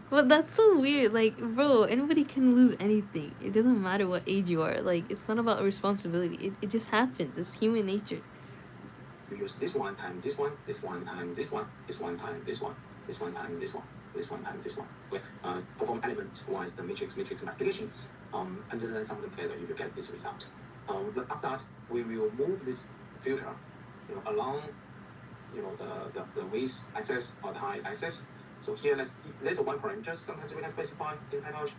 But that's so weird. Like, bro, anybody can lose anything. It doesn't matter what age you are. Like, it's not about responsibility. It just happens. It's human nature. You use this one times this one, this one times this one, this one times this one, this one times this one, this one times this one. Okay. Perform element-wise the matrix multiplication. And then sum them together, you will get this result. After that, we will move this filter, along, the width axis or the height axis. So here, there's one parameter. Sometimes we can specify in PyTorch.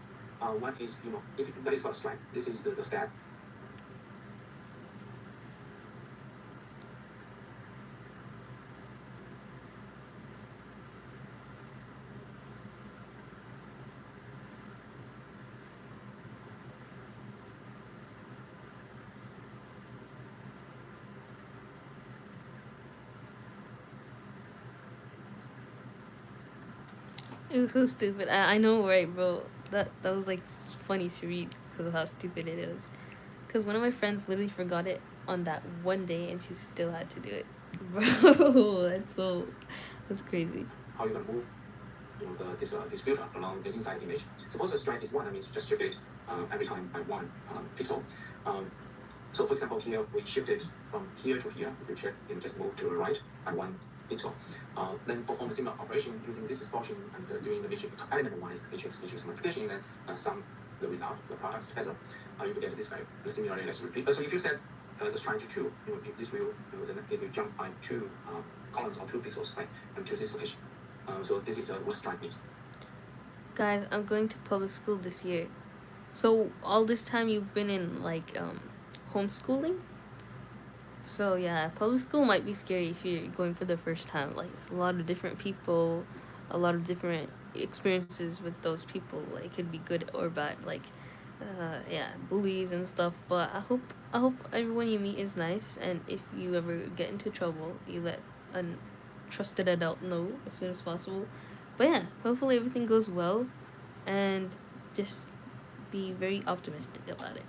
One is, if that is for strength, this is the step. It was so stupid. I know, right, bro? That was like funny to read because of how stupid it is. Because one of my friends literally forgot it on that one day, and she still had to do it. Bro, that's crazy. How you gonna move, this filter along the inside image? Suppose the strength is 1, that means just shift it every time by 1 pixel. So for example, here we shifted from here to here. If you check, just move to the right by 1 pixel. Then perform a similar operation using this distortion and doing the matrix element-wise matrix multiplication, and then sum the result, the products together. You will get this value. And similarly, let's repeat. So if you set the strength to 2, if this will, then it will jump by 2 columns or 2 pixels, right, and to this location. So this is what strength means. Guys, I'm going to public school this year. So all this time you've been in like homeschooling. So yeah, public school might be scary if you're going for the first time. Like, it's a lot of different people, a lot of different experiences with those people. Like, it could be good or bad. Like, bullies and stuff. But I hope everyone you meet is nice, and if you ever get into trouble, you let a trusted adult know as soon as possible. But yeah, hopefully everything goes well, and just be very optimistic about it.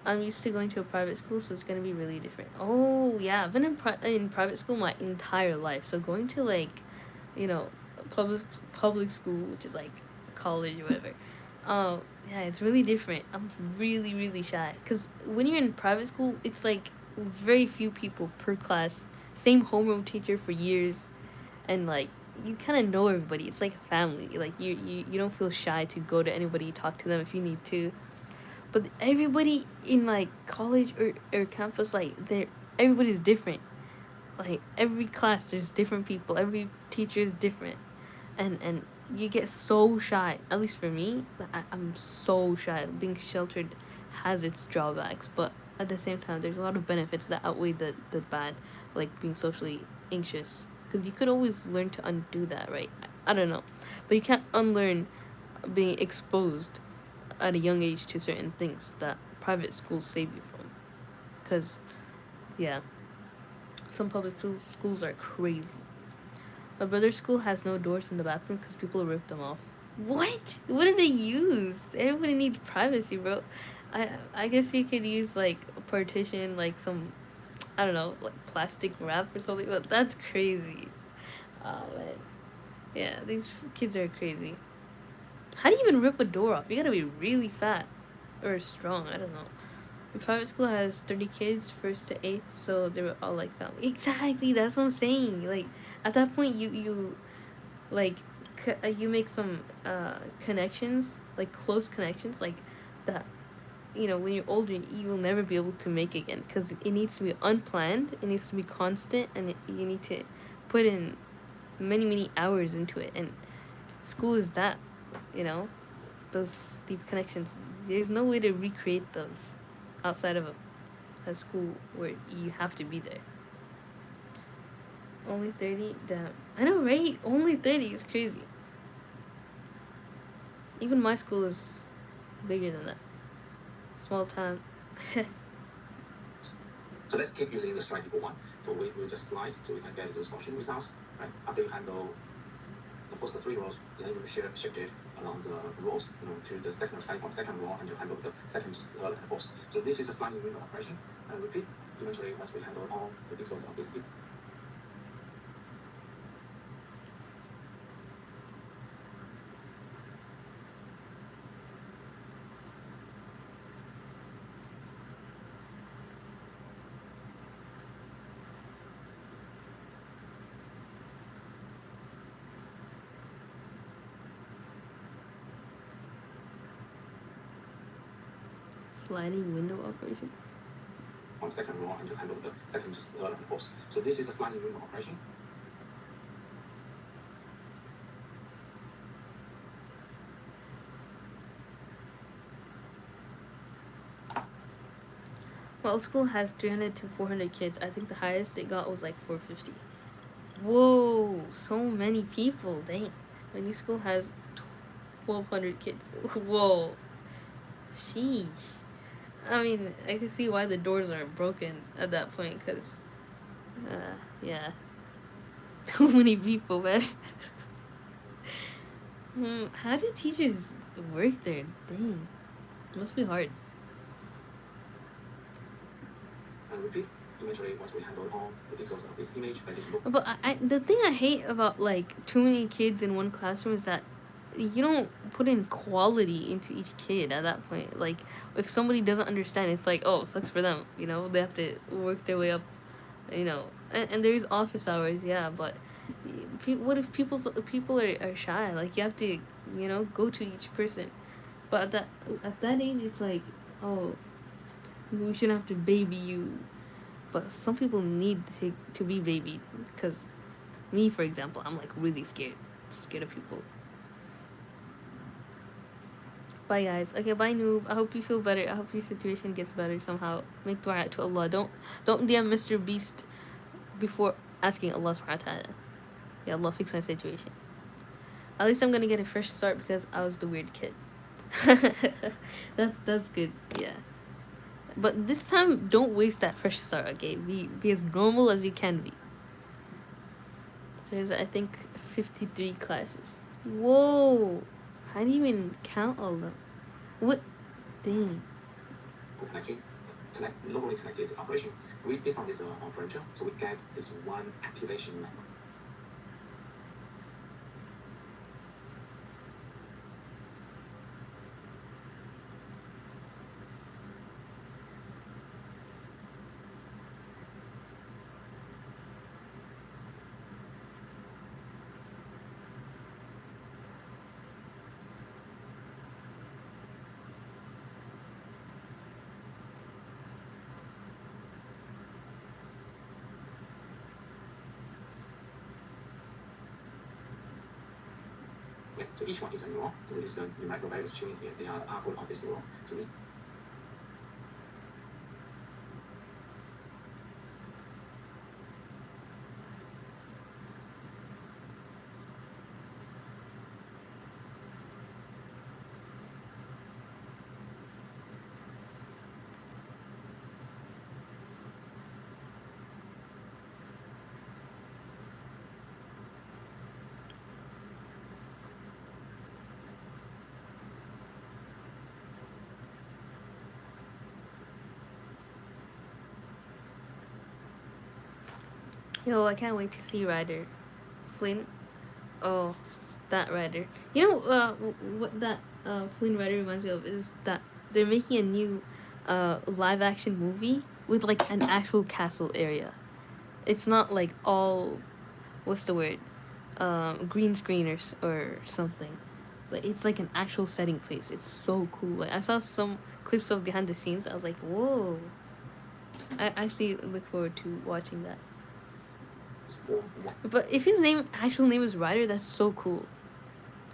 I'm used to going to a private school, so it's gonna be really different. Oh yeah, I've been in private school my entire life, so going to like, public school, which is like college or whatever. Yeah, it's really different. I'm really really shy, cause when you're in private school, it's like very few people per class, same homeroom teacher for years, and like you kind of know everybody. It's like a family. Like you don't feel shy to go to anybody, talk to them if you need to. But everybody in like college or campus, like everybody's different. Like every class there's different people, every teacher is different, and you get so shy. At least for me, I'm so shy. Being sheltered has its drawbacks, but at the same time there's a lot of benefits that outweigh the bad, like being socially anxious, because you could always learn to undo that, right? I don't know, but you can't unlearn being exposed at a young age to certain things that private schools save you from. Because, yeah, some public schools are crazy. My brother's school has no doors in the bathroom because people ripped them off. What? What did they use? Everybody needs privacy, bro. I guess you could use like a partition, like some, I don't know, like plastic wrap or something. But that's crazy. Oh man, yeah, these kids are crazy. How do you even rip a door off? You gotta be really fat or strong. I don't know. My private school has 30 kids, first to eighth, so they were all like family. Exactly, that's what I'm saying. Like at that point, you like you make some connections, like close connections, like that. You know, when you're older, you will never be able to make again because it needs to be unplanned. It needs to be constant, and you need to put in many hours into it. And school is that, you know, those deep connections. There's no way to recreate those outside of a school where you have to be there. Only 30? Damn. I know, right? Only 30 is crazy. Even my school is bigger than that. Small town. So let's keep using the slide equal one. So we will just slide so we can get those function results, right? After you handle the first three rows, then you shift it along the rows, to the second side of second row, and you handle the second, third, and fourth. So this is a sliding window operation. And repeat eventually once we handle all the pixels of this. Sliding window operation. On second row, and you handle the second, third, and fourth. So this is a sliding window operation. My old school has 300 to 400 kids. I think the highest it got was like 450. Whoa, so many people. Dang. My new school has 1,200 kids. Whoa. Sheesh. I mean, I can see why the doors are broken at that point, because, yeah. Too many people, man. How do teachers work there? Dang. It must be hard. And repeat eventually once we handle all the pixels of this image as it looks. But the thing I hate about like too many kids in one classroom is that you don't put in quality into each kid at that point. Like if somebody doesn't understand, it's like, oh, sucks for them. You know, they have to work their way up. You know, and there's office hours, yeah. But what if people are shy? Like you have to, go to each person. But at that age, it's like, oh, we shouldn't have to baby you. But some people need to be babied, because me, for example, I'm like really scared of people. Bye guys. Okay, bye noob. I hope you feel better. I hope your situation gets better somehow. Make dua to Allah. Don't DM Mr. Beast before asking Allah subhanahu wa ta'ala. Yeah, Allah, fix my situation. At least I'm gonna get a fresh start because I was the weird kid. That's good, yeah. But this time, don't waste that fresh start, okay? Be as normal as you can be. There's, I think, 53 classes. Whoa! How do you even count all of them? What? Dang. Locally connected operation. We based on this operator, so we get this one activation method. So each one is a neuron. So this is the numerical values showing here. They are output of this neuron. So this Yo, I can't wait to see Ryder. Flynn. Oh, that Ryder. You know, what that Flynn Rider reminds me of is that they're making a new live action movie with like an actual castle area. It's not like all, what's the word, green screen or something. Like it's like an actual setting place. It's so cool. Like I saw some clips of behind the scenes. I was like, whoa. I actually look forward to watching that. But if his actual name is Ryder, that's so cool.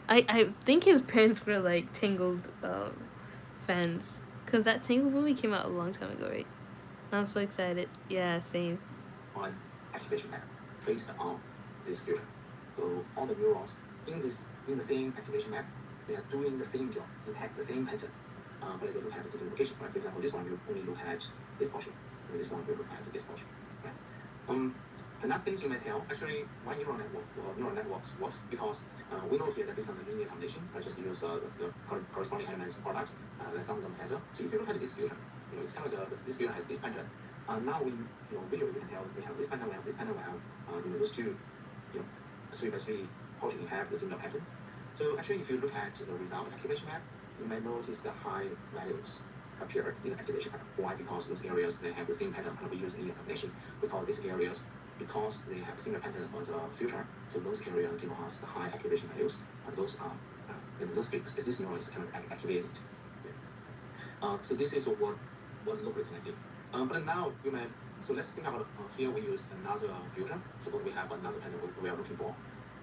I think his parents were like Tangled fans, cause that Tangled movie came out a long time ago, right? I'm so excited. Yeah, same. On activation map based on this filter. So all the neurons in the same activation map, they are doing the same job, they have the same pattern. But they look at the different location. Right? For example, this one will only look at this portion, and this one will look at this portion. Right? The last things you may tell, actually, why neural networks works because we know here that based on the linear combination, I just use the corresponding elements product, that sums them together. So if you look at this filter, it's kind of this filter has this pattern. Now we, visually we can tell we have this pattern, we have this pattern, we have, those two, 3 by 3 portion have the similar pattern. So actually, if you look at the result activation map, you may notice the high values appear in the activation map. Why? Because those areas they have the same pattern, and we use linear combination. We call these areas because they have a similar pattern on the filter. So those areas give us the high activation values, and those are those this neuron is kind of activated. So this is what locally connected. But now you may, so let's think about here we use another filter. Suppose we have another pattern we are looking for.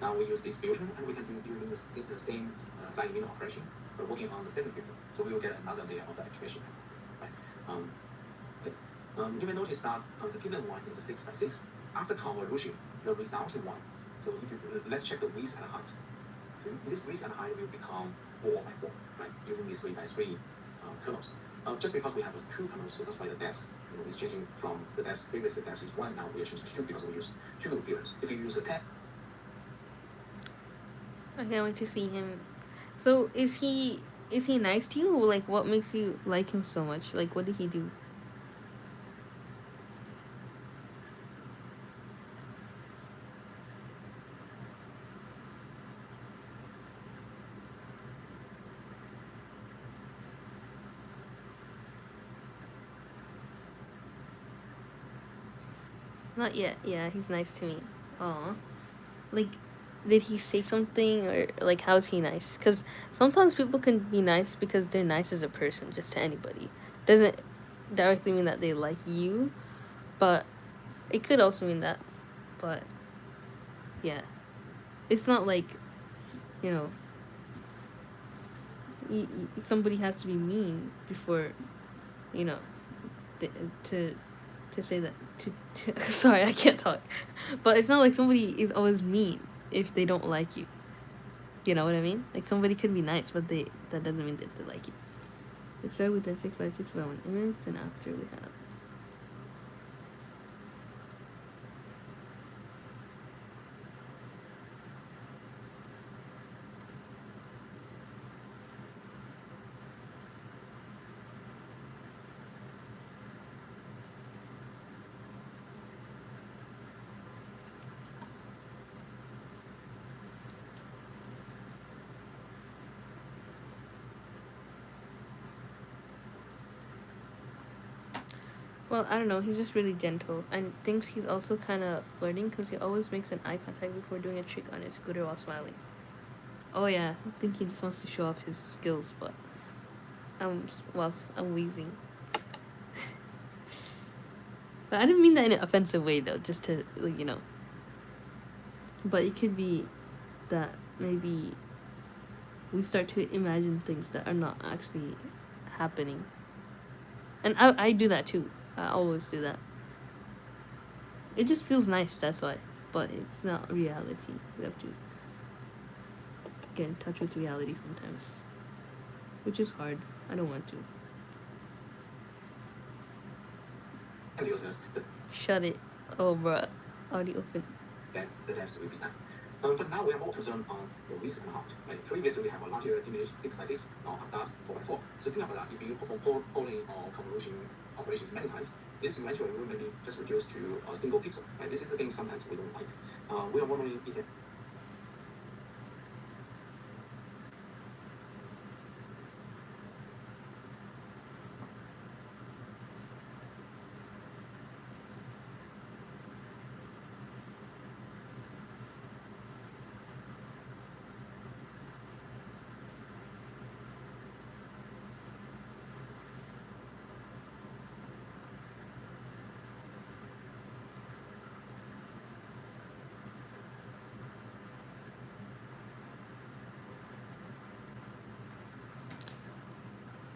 Now we use this filter and we can do using the same sign inverter operation, but working on the second filter. So we will get another layer of the activation. Right? You may notice that the given one is a 6 by 6. After convolution, the resulting one. So if you let's check the width and height. This width and height will become 4 by 4, right? Using these 3 by 3 kernels. Just because we have 2 kernels, so that's why the depth is changing from the depth. Previous depth is 1, now we are changing to 2 because we use 2 filters. If you use a 10. I can't wait to see him. So is he nice to you? Like, what makes you like him so much? Like, what did he do? Not yet. Yeah, he's nice to me. Aw. Like, did he say something, or like how's he nice? Because sometimes people can be nice because they're nice as a person, just to anybody. Doesn't directly mean that they like you, but it could also mean that. But yeah, it's not like, you know, somebody has to be mean before, you know, to say that to sorry, I can't talk. But it's not like somebody is always mean if they don't like you. You know what I mean? Like somebody could be nice, but that doesn't mean that they like you. We start with the 6 by 6 by 1 image, then after we have. Well, I don't know. He's just really gentle, and thinks he's also kind of flirting because he always makes an eye contact before doing a trick on his scooter while smiling. Oh yeah, I think he just wants to show off his skills, but whilst I'm wheezing. But I didn't mean that in an offensive way though. Just to But it could be that maybe we start to imagine things that are not actually happening. And I do that too. I always do that. It just feels nice, that's why. But it's not reality. We have to get in touch with reality sometimes. Which is hard. I don't want to. Shut it. Oh, bruh. Already open. Then the depth will be done. But now we are more concerned on the width and height. Right? Previously, we have a larger image 6 by 6, now after that 4 by 4. So think about that. If you perform polling or convolution operations many times, this eventually will maybe just reduce to a single pixel. Right? This is the thing sometimes we don't like. We are wondering is there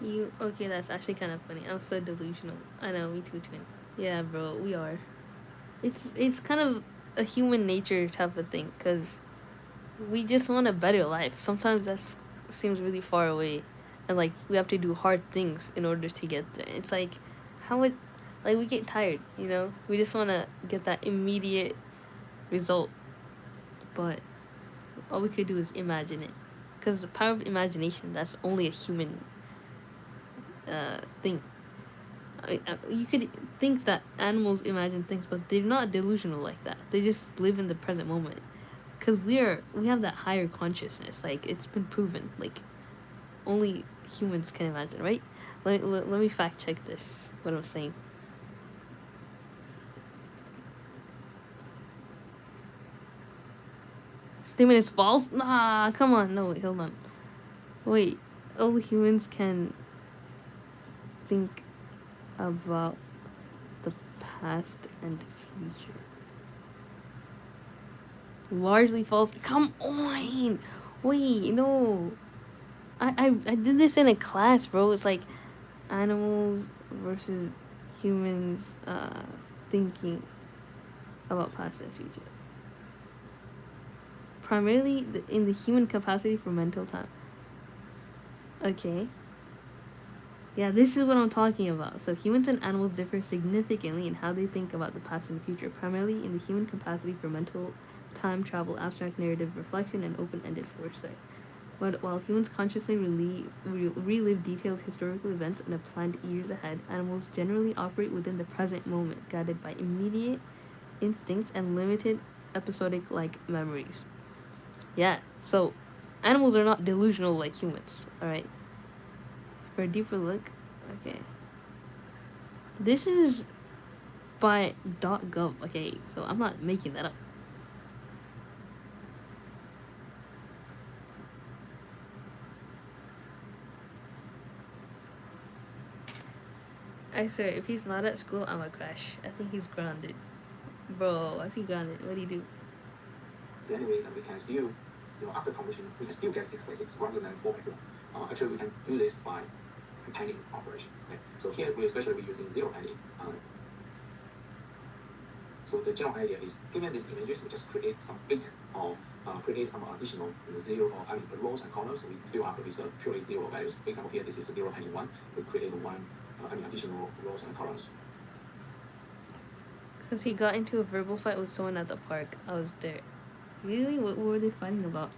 You okay? That's actually kind of funny. I'm so delusional. I know, me too, twin. Yeah, bro, we are. It's kind of a human nature type of thing, cause we just want a better life. Sometimes that seems really far away, and like we have to do hard things in order to get there. It's like how it, like we get tired, you know. We just want to get that immediate result, but all we could do is imagine it, cause the power of imagination, that's only a human thing. You could think that animals imagine things, but they're not delusional like that. They just live in the present moment. Cause we have that higher consciousness. Like it's been proven. Like only humans can imagine, right? Let me fact check this. What I'm saying. Statement is false. Nah, come on. No, wait, hold on. Wait, all humans can think about the past and future. Largely false. Come on. Wait, no. I did this in a class, bro. It's like animals versus humans thinking about past and future. Primarily in the human capacity for mental time. Okay. Yeah, this is what I'm talking about. So humans and animals differ significantly in how they think about the past and the future, primarily in the human capacity for mental time travel, abstract narrative reflection, and open-ended foresight. But while humans consciously relive detailed historical events and have planned years ahead, animals generally operate within the present moment, guided by immediate instincts and limited episodic-like memories. Yeah, so animals are not delusional like humans, alright? For a deeper look, okay. This is by .gov, okay, so I'm not making that up. I swear, if he's not at school, I'm gonna crash. I think he's grounded. Bro, I see grounded. What do you do? is there any way that we can still, after completion, we can still get 6 by 6 rather than 4 by 4? Actually, we can do this by penning operation. Okay? So here we especially be using zero penning. So the general idea is, given these images, we just create some big or create some additional zero or rows and columns. We fill up with purely zero values. For example, here this is 0 penning 1. We create one additional rows and columns. Because he got into a verbal fight with someone at the park. I was there. Really? What were they fighting about?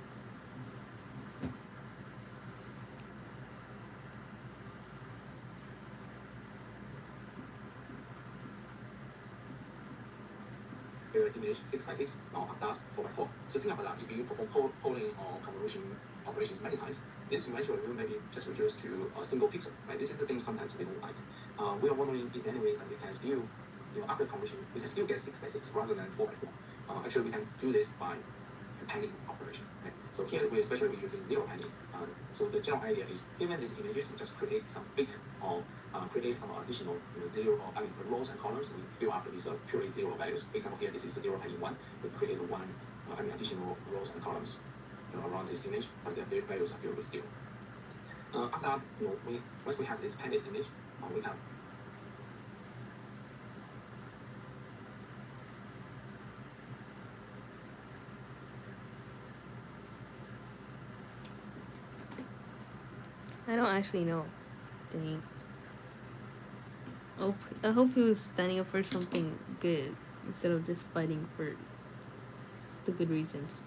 Image 6 by 6, or that 4 by 4. So think about that. If you perform polling or convolution operations many times, this eventually will maybe just reduce to a single pixel. Right? This is the thing sometimes we don't like. We are wondering is there any way that we can still, after convolution, we can still get 6 by 6 rather than 4 by 4. Actually, we can do this by penning operation. Right? So here we especially be using zero penning. So the general idea is, given these images, we just create some big or create some additional zero or rows and columns. We fill up with purely zero values. For example, here this is 0 penning 1. We create one additional rows and columns around this image, but the values are filled with zero. After that, once we have this penned image, we can I don't actually know. Dang. Oh, I hope he was standing up for something good instead of just fighting for stupid reasons.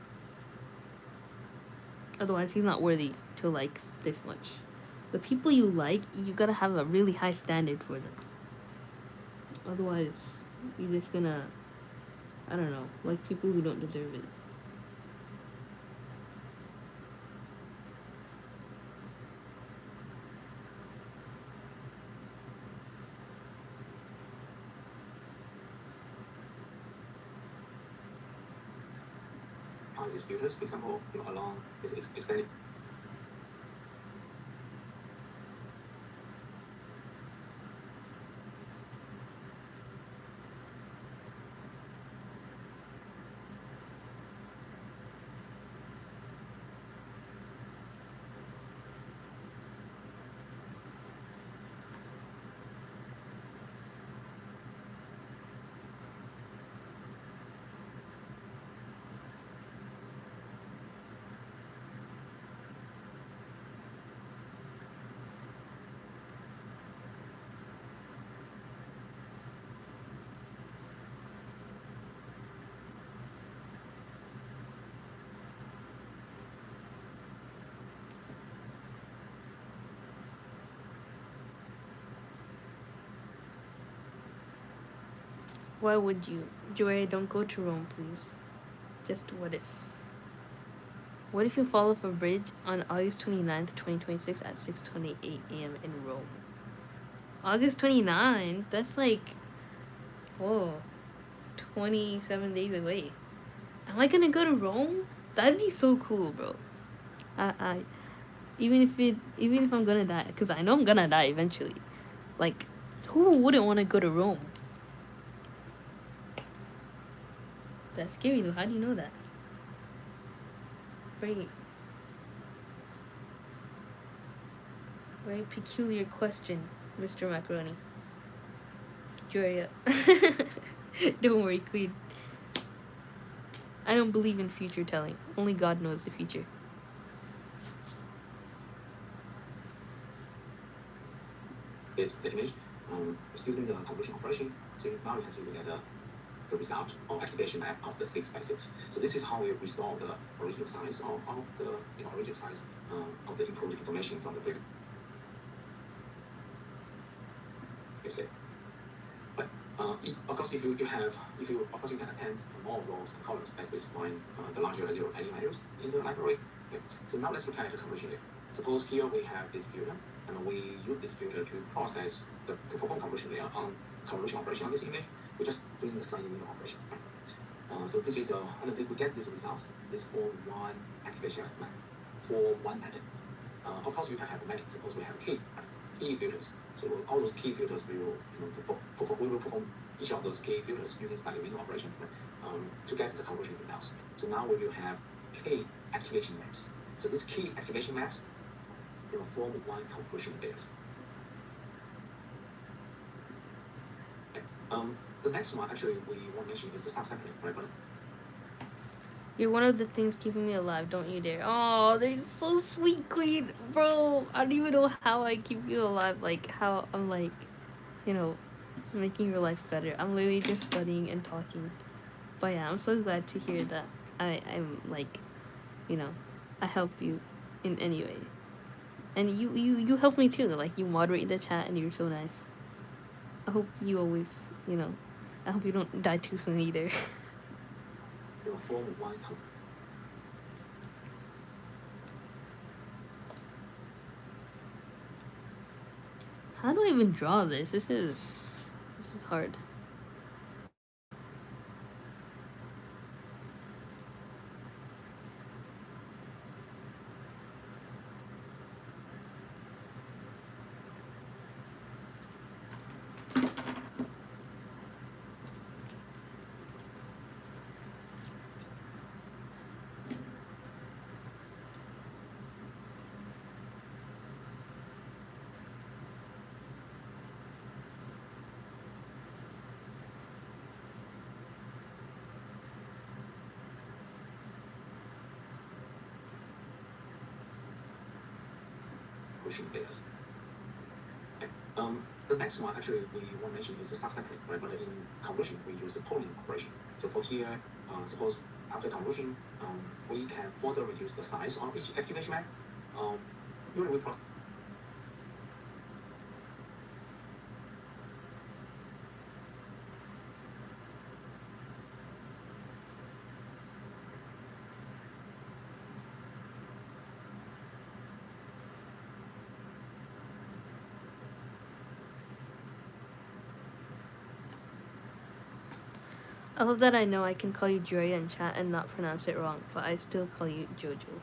Otherwise, he's not worthy to like this much. The people you like, you gotta have a really high standard for them. Otherwise, you're just gonna, I don't know, like people who don't deserve it. these filters, for example, along this extended. Why would you? Joy, don't go to Rome, please. Just what if? What if you fall off a bridge on August 29th, 2026 at 6:28 a.m. in Rome? August 29th? That's like, whoa, 27 days away. Am I gonna go to Rome? That'd be so cool, bro. I even if I'm gonna die, because I know I'm gonna die eventually. Like, who wouldn't want to go to Rome? That's scary though. How do you know that? Very, very peculiar question, Mr. Macaroni. Juria. Don't worry, Queen. I don't believe in future telling. Only God knows the future. The image is using the conversion operation. So now you can see we get the result of activation map of the 6x6. So this is how we restore the original size of the original size of the improved information from the previous. But of course, if you of course you can attend more of those columns as specifying the larger zero any values in the library. Okay. So now let's look at the conversion layer. Suppose here we have this filter, and we use this filter to process to perform conversion layer on conversion operation on this image. We're just doing the sliding window operation. So this is and if we get this result, this for one activation map for one method. Of course, you can have many. Suppose we have key filters. So all those key filters we will perform each of those key filters using sliding window operation to get the conversion results. So now we will have key activation maps. So these key activation maps will form one conversion layer. Okay. The next one actually we want to mention is the subsampling, right? You're one of the things keeping me alive. Don't you dare. Oh, they're so sweet, Queen. Bro, I don't even know how I keep you alive. Like, how I'm like, making your life better. I'm literally just studying and talking. But yeah, I'm so glad to hear that I'm like, I help you in any way. And you help me too. Like, you moderate the chat and you're so nice. I hope you always, I hope you don't die too soon either. How do I even draw this? This is hard. Layers. Okay. The next one actually we want to mention is the subsampling, right? But in conversion we use the polling operation. So for here, suppose after conversion, we can further reduce the size of each activation map. Usually we I love that I know I can call you Joya in chat and not pronounce it wrong, but I still call you Jojo.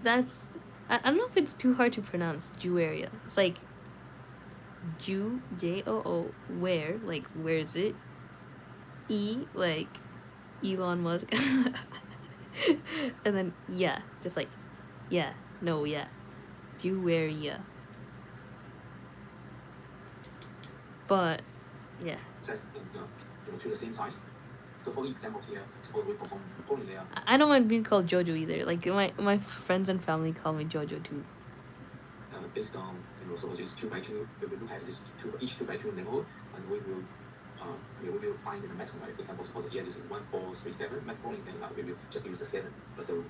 That's I don't know if it's too hard to pronounce Juaria. It's like Ju Joo, where, like where's it? E, like Elon Musk. And then yeah, just like yeah, no, yeah. Juaria. But yeah. Test to the same size. So for example here, suppose we perform polling layer. I don't mind being called Jojo either. Like my friends and family call me Jojo too. Based on suppose it's 2 by 2, we will look at this each 2 by 2 neighborhood, and we will find the maximum value. For example, suppose here this is 1437 maximum is, and we will just use the 7 as a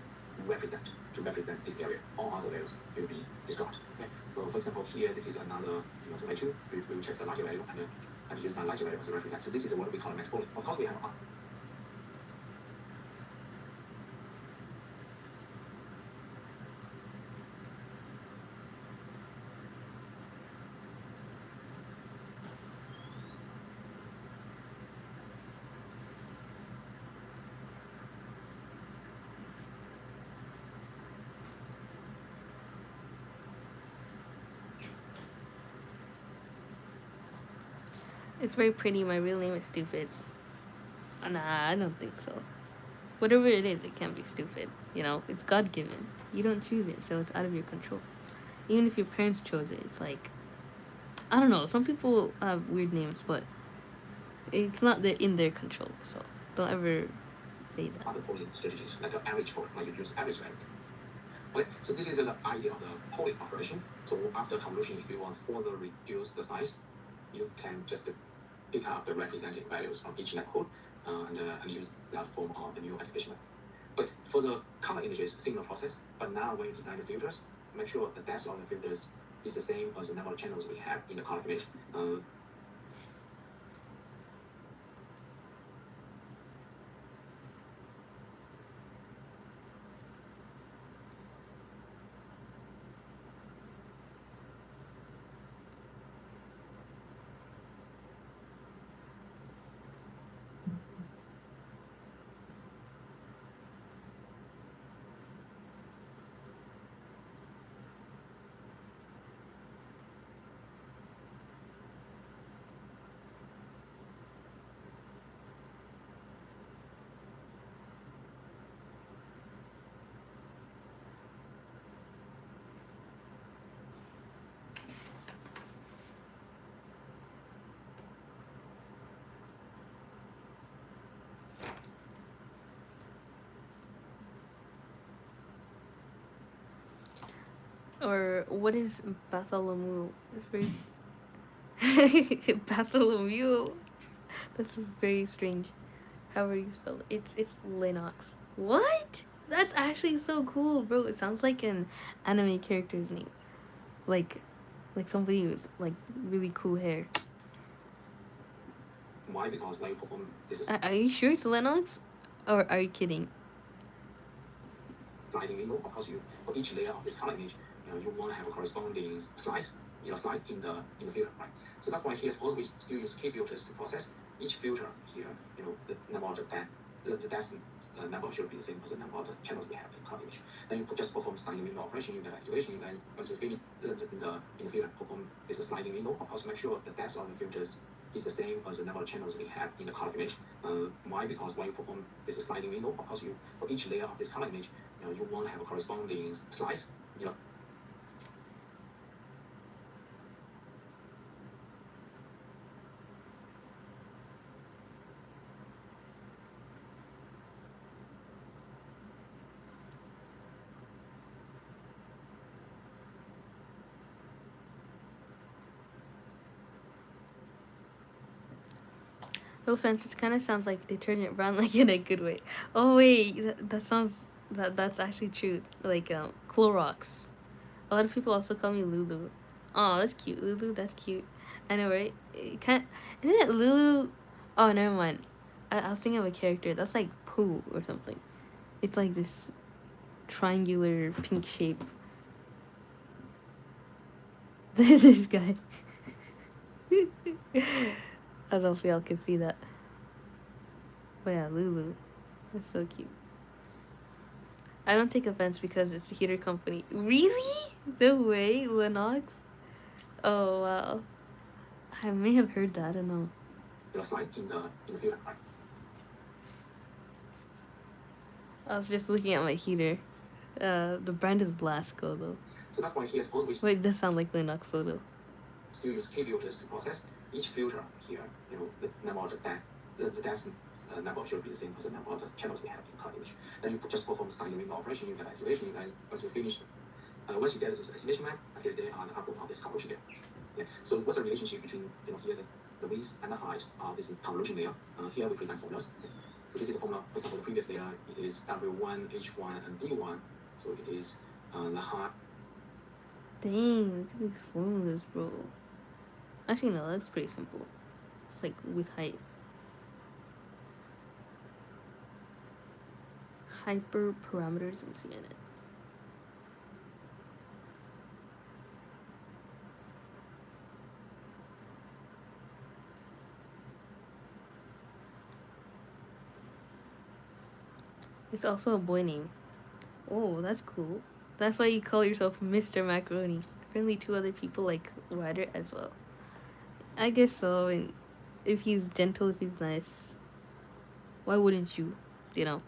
represent this area. All other values will be discarded. Okay. So for example here this is another 2 by 2. We will check the larger value and use that larger value as a represent. So this is what we call a max polling. Of course we have It's very pretty. My real name is stupid. Nah, I don't think so. Whatever it is, it can't be stupid. You know, it's God given. You don't choose it, so it's out of your control. Even if your parents chose it, it's like I don't know. Some people have weird names, but it's not in their control. So don't ever say that. other polling strategies like an average polling, like you use average value. Okay, so this is the idea of the polling operation. So after convolution, if you want further reduce the size, you can just pick up the represented values from each neighborhood and use that form of the new activation. But for the color images, similar process. But now when you design the filters, make sure the depth of the filters is the same as the number of channels we have in the color image. Or what is Bartholomew? It's very Bartholomew. That's very strange. However you spell it. It's Linux. What? That's actually so cool, bro. It sounds like an anime character's name. Like somebody with like really cool hair. Why? Because when you perform this Are you sure it's Linux? Or are you kidding? sliding window, of course you for each layer of this color image, you want to have a corresponding slice, slide in the filter, right? So that's why here, suppose we still use key filters to process each filter here. The number of the depth number should be the same as the number of the channels we have in the color image. Then you just perform sliding window operation in the activation. Then once you finish in the filter, perform this sliding window. Of course, make sure the depth of the filters is the same as the number of channels we have in the color image. Why? Because when you perform this sliding window, of course, for each layer of this color image, you want to have a corresponding slice. No offense, it kind of sounds like they turn it around like in a good way. Oh wait, that sounds that's actually true. Like Clorox. A lot of people also call me Lulu. Oh, that's cute, Lulu. That's cute. I know, right? Isn't it Lulu? Oh, never mind. I was thinking of a character that's like Pooh or something. It's like this triangular pink shape. This guy. I don't know if y'all can see that. But yeah, Lulu. That's so cute. I don't take offense because it's a heater company. Really? The way, Lennox? Oh wow. I may have heard that, I don't know. Slide in the filter, right? I was just looking at my heater. The brand is Lasco though. So that's why here's always. Wait, it does sound like Linux a little. Still use K filters to process each filter here. The number of the depth number should be the same as the number of the channels we have in cloud image. Then you just perform styling operation, you get activation, and once you finish, once you get to the activation map, actually they are the output of this convolution layer. Yeah. So what's the relationship between here the width and the height of this convolution layer? Here we present formulas. Okay. So this is the formula. For example, the previous layer it is W1, H1, and D1. So it is the height. Dang, look at these formulas, bro. Actually, no, that's pretty simple. It's like with height. Hyperparameters in CNN. It's also a boy name. Oh, that's cool. That's why you call yourself Mr. Macaroni. Apparently, two other people like Ryder as well. I guess so. And if he's gentle, if he's nice, why wouldn't you? You know,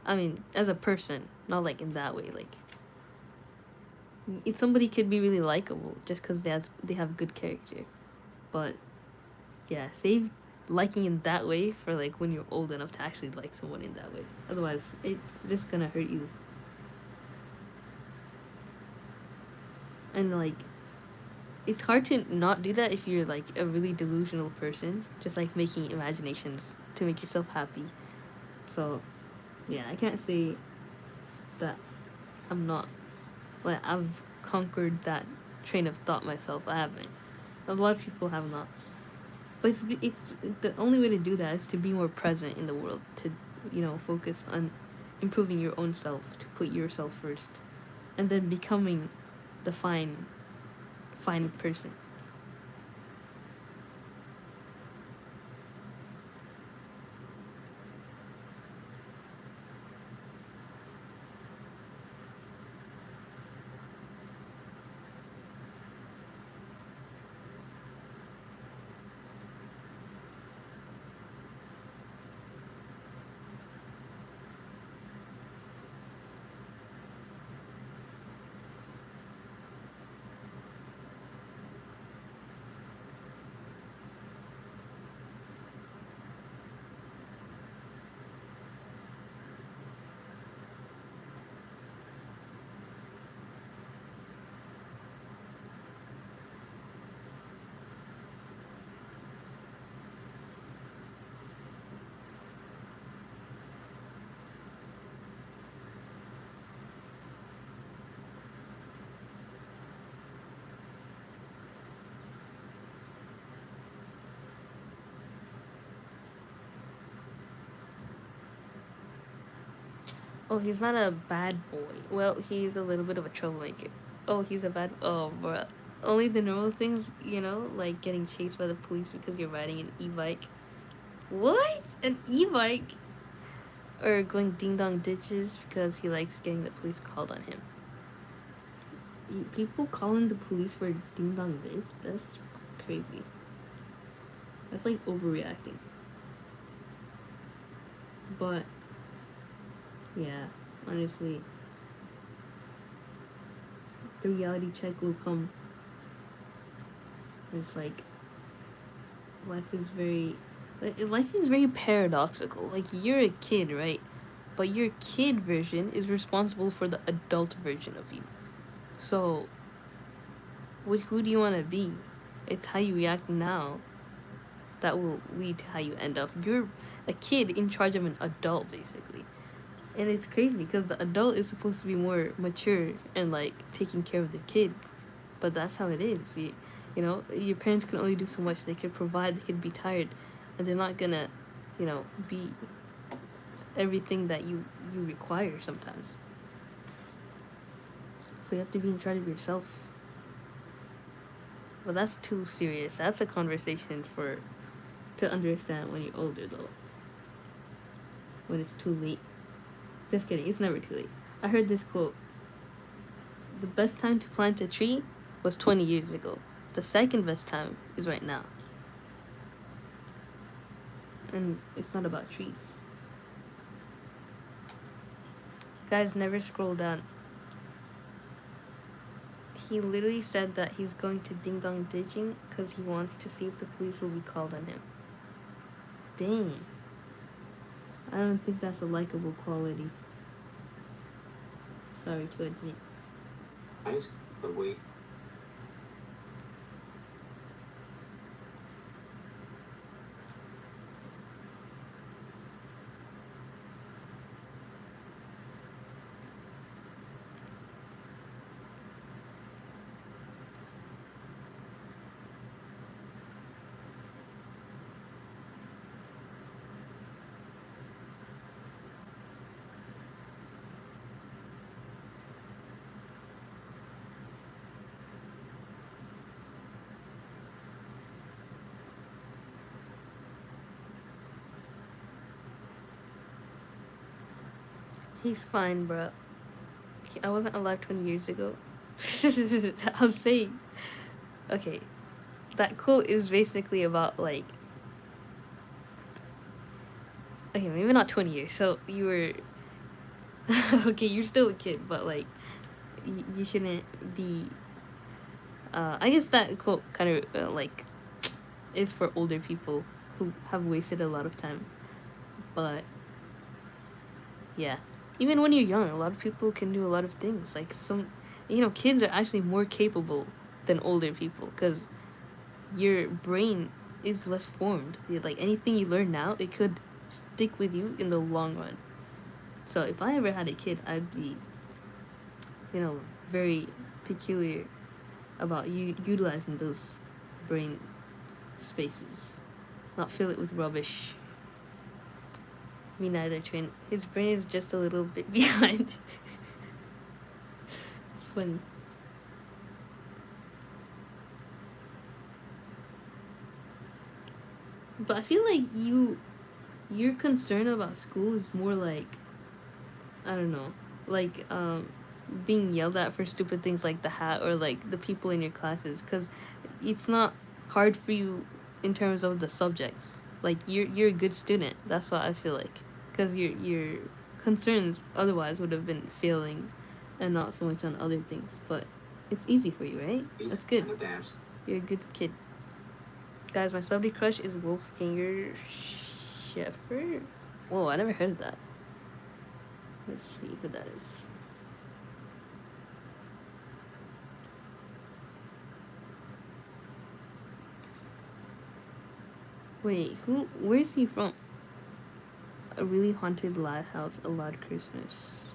I mean, as a person, not like in that way. Like, if somebody could be really likable just because they have good character, but yeah, save liking in that way for like when you're old enough to actually like someone in that way. Otherwise, it's just gonna hurt you. And like, it's hard to not do that if you're like a really delusional person, just like making imaginations to make yourself happy. So, yeah, I can't say that I'm not, like, I've conquered that train of thought myself. I haven't. A lot of people have not. But it's the only way to do that is to be more present in the world, to, focus on improving your own self, to put yourself first, and then becoming the fine person. Oh, he's not a bad boy. Well, he's a little bit of a troublemaker. Oh, he's a bad. Oh, bruh. Only the normal things, like getting chased by the police because you're riding an e-bike. What? An e-bike? Or going ding-dong ditches because he likes getting the police called on him. People calling the police for ding-dong ditch? That's crazy. That's like overreacting. But yeah, honestly, the reality check will come. It's like life is very paradoxical. Like, you're a kid, right? But your kid version is responsible for the adult version of you. So who do you want to be? It's how you react now that will lead to how you end up. You're a kid in charge of an adult, basically. And it's crazy because the adult is supposed to be more mature and like taking care of the kid, but that's how it is. Your parents can only do so much. They could provide, they could be tired, and they're not gonna, be everything that you require sometimes. So you have to be in charge of yourself. But that's too serious. That's a conversation to understand when you're older, though. when it's too late. Just kidding, it's never too late. I heard this quote: the best time to plant a tree was 20 years ago. The second best time is right now. And it's not about trees. Guys, never scroll down. He literally said that he's going to ding dong ditching because he wants to see if the police will be called on him. Dang. I don't think that's a likable quality. Sorry to admit. Right? But we He's fine, bro. I wasn't alive 20 years ago. I'm saying. Okay. That quote is basically about, like. Okay, maybe not 20 years. So you were. Okay, you're still a kid, but, like, you shouldn't be. I guess that quote kind of, like, is for older people who have wasted a lot of time. But. Yeah. Even when you're young, a lot of people can do a lot of things. Like, kids are actually more capable than older people because your brain is less formed. Like, anything you learn now, it could stick with you in the long run. So if I ever had a kid, I'd be, very peculiar about utilizing those brain spaces, not fill it with rubbish. Me neither, Twin. His brain is just a little bit behind. It's funny. But I feel like your concern about school is more like, I don't know, like being yelled at for stupid things like the hat or like the people in your classes, because it's not hard for you in terms of the subjects. Like you're a good student. That's what I feel like, because your concerns otherwise would have been failing, and not so much on other things. But it's easy for you, right? That's good. You're a good kid. Guys, my celebrity crush is Wolfganger Schäfer. Whoa, I never heard of that. Let's see who that is. Wait, where's he from? A really haunted lighthouse, a loud Christmas.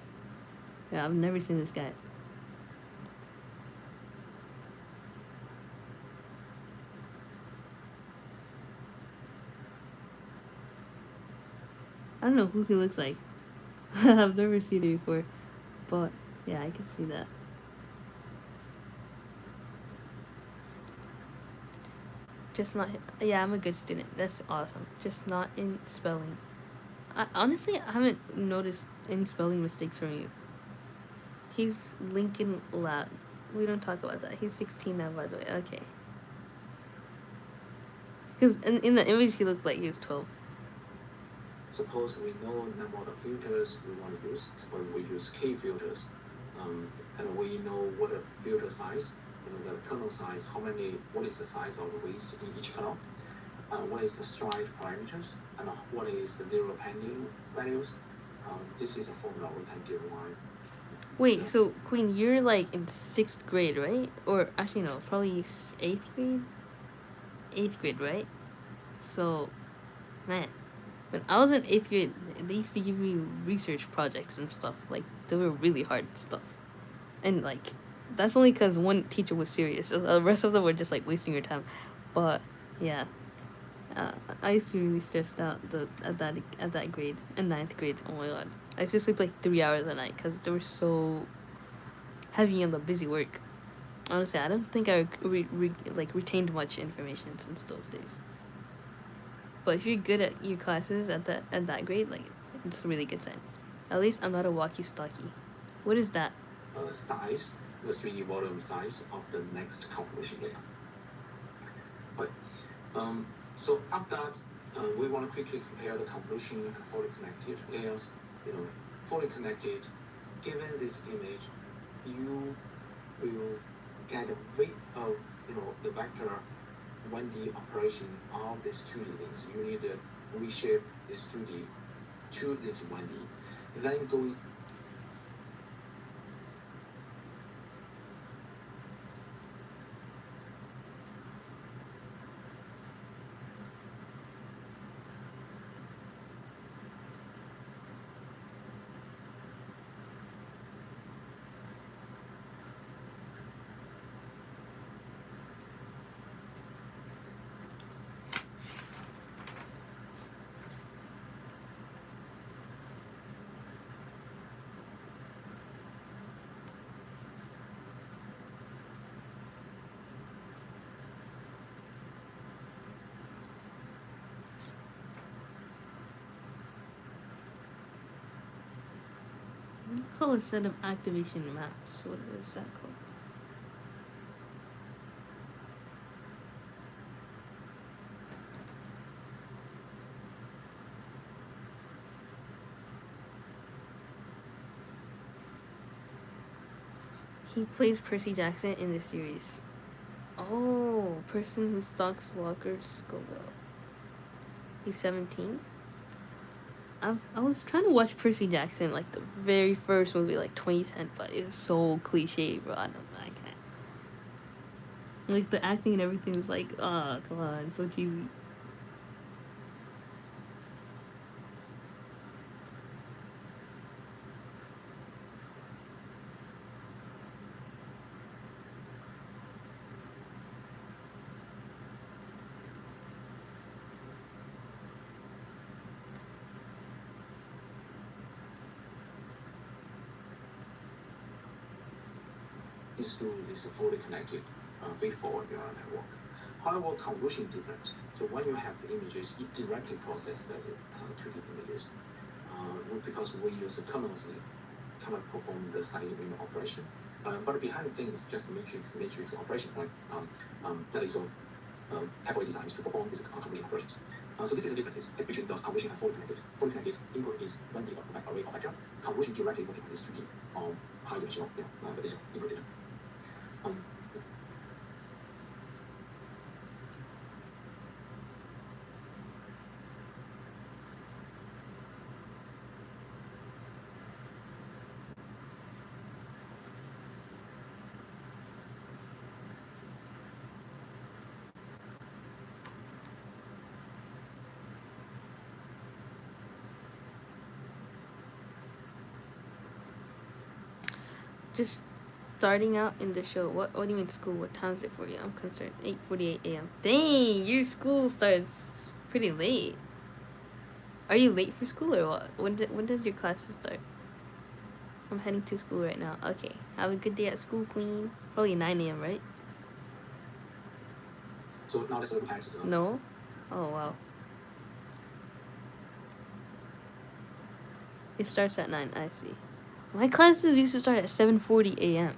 Yeah, I've never seen this guy. I don't know who he looks like. I've never seen it before. But, yeah, I can see that. Just not... Yeah, I'm a good student. That's awesome. Just not in spelling. Honestly, I haven't noticed any spelling mistakes from you. He's Lincoln Loud. We don't talk about that. He's 16 now, by the way. Okay. Because in the image, he looked like he was 12. Suppose we know the number of filters we want to use. Suppose we use K filters, and we know what the filter size, the kernel size, what is the size of the weights in each kernel, what is the stride parameters, and what is the zero pending values. This is a formula we can derive. Wait, so Queen, you're like in 6th grade, right? Or actually no, probably 8th grade? 8th grade, right? So, man, when I was in 8th grade, they used to give me research projects and stuff. Like, they were really hard stuff. And, like, that's only because one teacher was serious. The rest of them were just, like, wasting your time. But, yeah. I used to be really stressed out at that grade. In 9th grade, oh my god. I used to sleep, like, 3 hours a night because they were so heavy on the busy work. Honestly, I don't think I retained much information since those days. But if you're good at your classes at that grade, like, It's a really good sign. At least I'm not a walkie-talkie. What is that? Size, the 3D volume size of the next convolution layer. Right. So after that, we want to quickly compare the convolution and fully connected layers. Fully connected, given this image, you will get a the vector 1D operation of these 2D things. You need to reshape this 2D to this 1D. Then go What do you call a set of activation maps? What is that called? He plays Percy Jackson in the series. Oh, person who stalks Walker Scoville. He's 17. I was trying to watch Percy Jackson, like the very first movie, like 2010, but it was so cliche, bro. I can't. Like the acting and everything was like, oh, come on, so cheesy. is through this fully connected feed-forward neural network. However, convolution different. So when you have the images, it directly processes the 2D images. Because we use the kernels, kind of perform the sliding window operation. But behind the thing is just matrix operation, right? That is carefully designed to perform these convolution operations. So this is the differences between the convolution and fully connected. Fully connected input is 1D array of vector. Convolution directly working on this 2D high dimensional data input data. Just starting out in the show. What do you mean school? What time is it for you? I'm concerned. 8:48 a.m. Dang, your school starts pretty late. Are you late for school or what? When does your classes start? I'm heading to school right now. Okay, have a good day at school, Queen. Probably 9 a.m. right? So now let's look at No. Oh wow. It starts at 9. I see. My classes used to start at 7:40 a.m.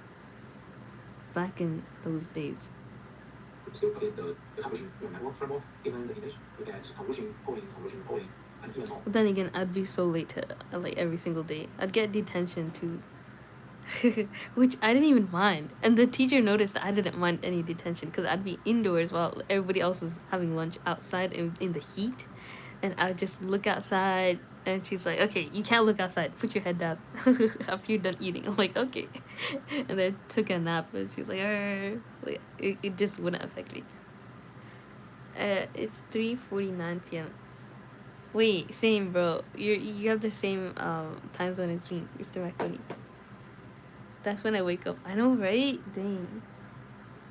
back in those days. Still in the convolution neural network framework, given the image, we get convolution polling, and even more. But then again, I'd be so late to like every single day. I'd get detention too. Which I didn't even mind. And the teacher noticed that I didn't mind any detention because I'd be indoors while everybody else was having lunch outside in the heat. And I would just look outside and she's like, okay, you can't look outside. Put your head down after you're done eating. I'm like, okay. And then took a nap and she's like, like it just wouldn't affect me. It's 3:49 p.m. Wait, same bro. You have the same time zone as me, Mr. Macaroni. That's when I wake up. I know, right? Dang.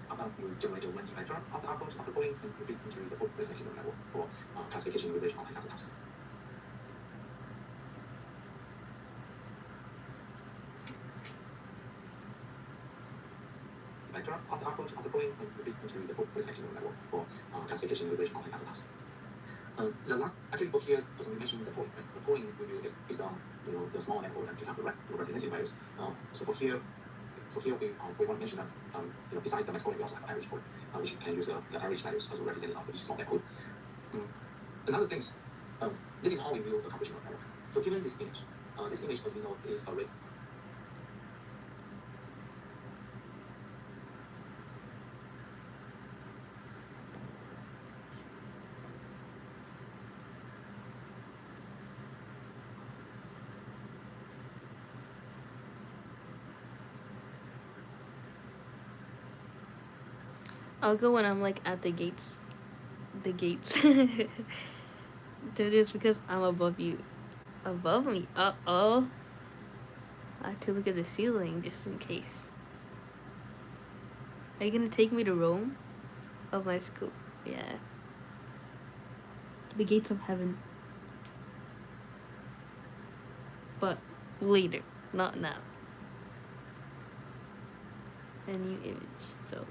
After you generate a 1D vector, after polling, you feed into the full presentation neural network for classification relation on another task. Vector, after polling, you feed into the full presentation neural network for classification relation on another task. The last, actually for here, as we mentioned, the polling review is based on the small sample and to have the representative values. So for here, we want to mention that besides the max polling, we also have average polling, which you can use the average values as a representative of each small sample. Another thing, this is how we view the computational error. So given this image, as we know is a I'll go when I'm like at the gates. The gates. Do this because I'm above you. Above me. Uh-oh. I have to look at the ceiling just in case. Are you gonna take me to Rome? Of my school? Yeah. The gates of heaven. But later, not now. A new image. So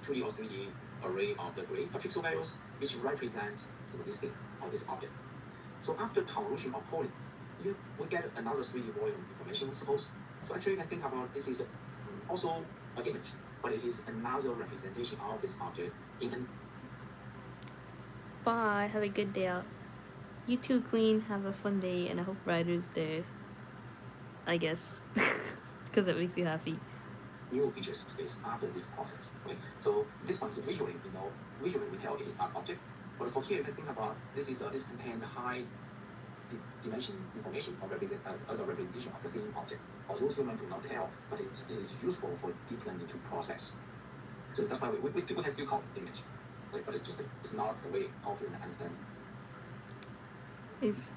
2D or 3D array of the grid pixel values which represent this thing or this object. So after convolution or polling, we get another 3D volume information, suppose. So actually you can think about this is also an image, but it is another representation of this object in an. bye. Have a good day out. You too, Queen. Have a fun day, and I hope Ryder's there. I guess. Because it makes you happy. New features space after this process. Okay, so this one is visually, visually we tell it is an object. But for here, you can think about this contains high dimension information or as a representation of the same object. Although human do not tell, but it is useful for deep learning to process. So that's why we can still call it image, right? But it's not the way how people understand. Is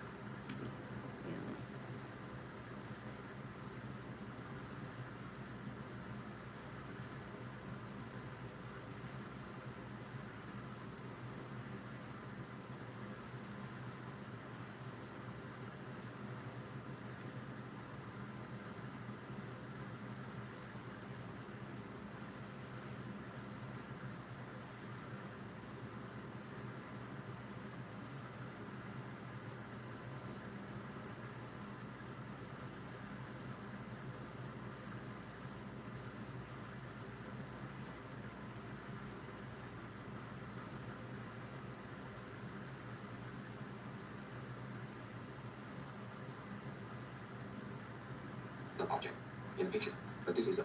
the object in the picture, but this is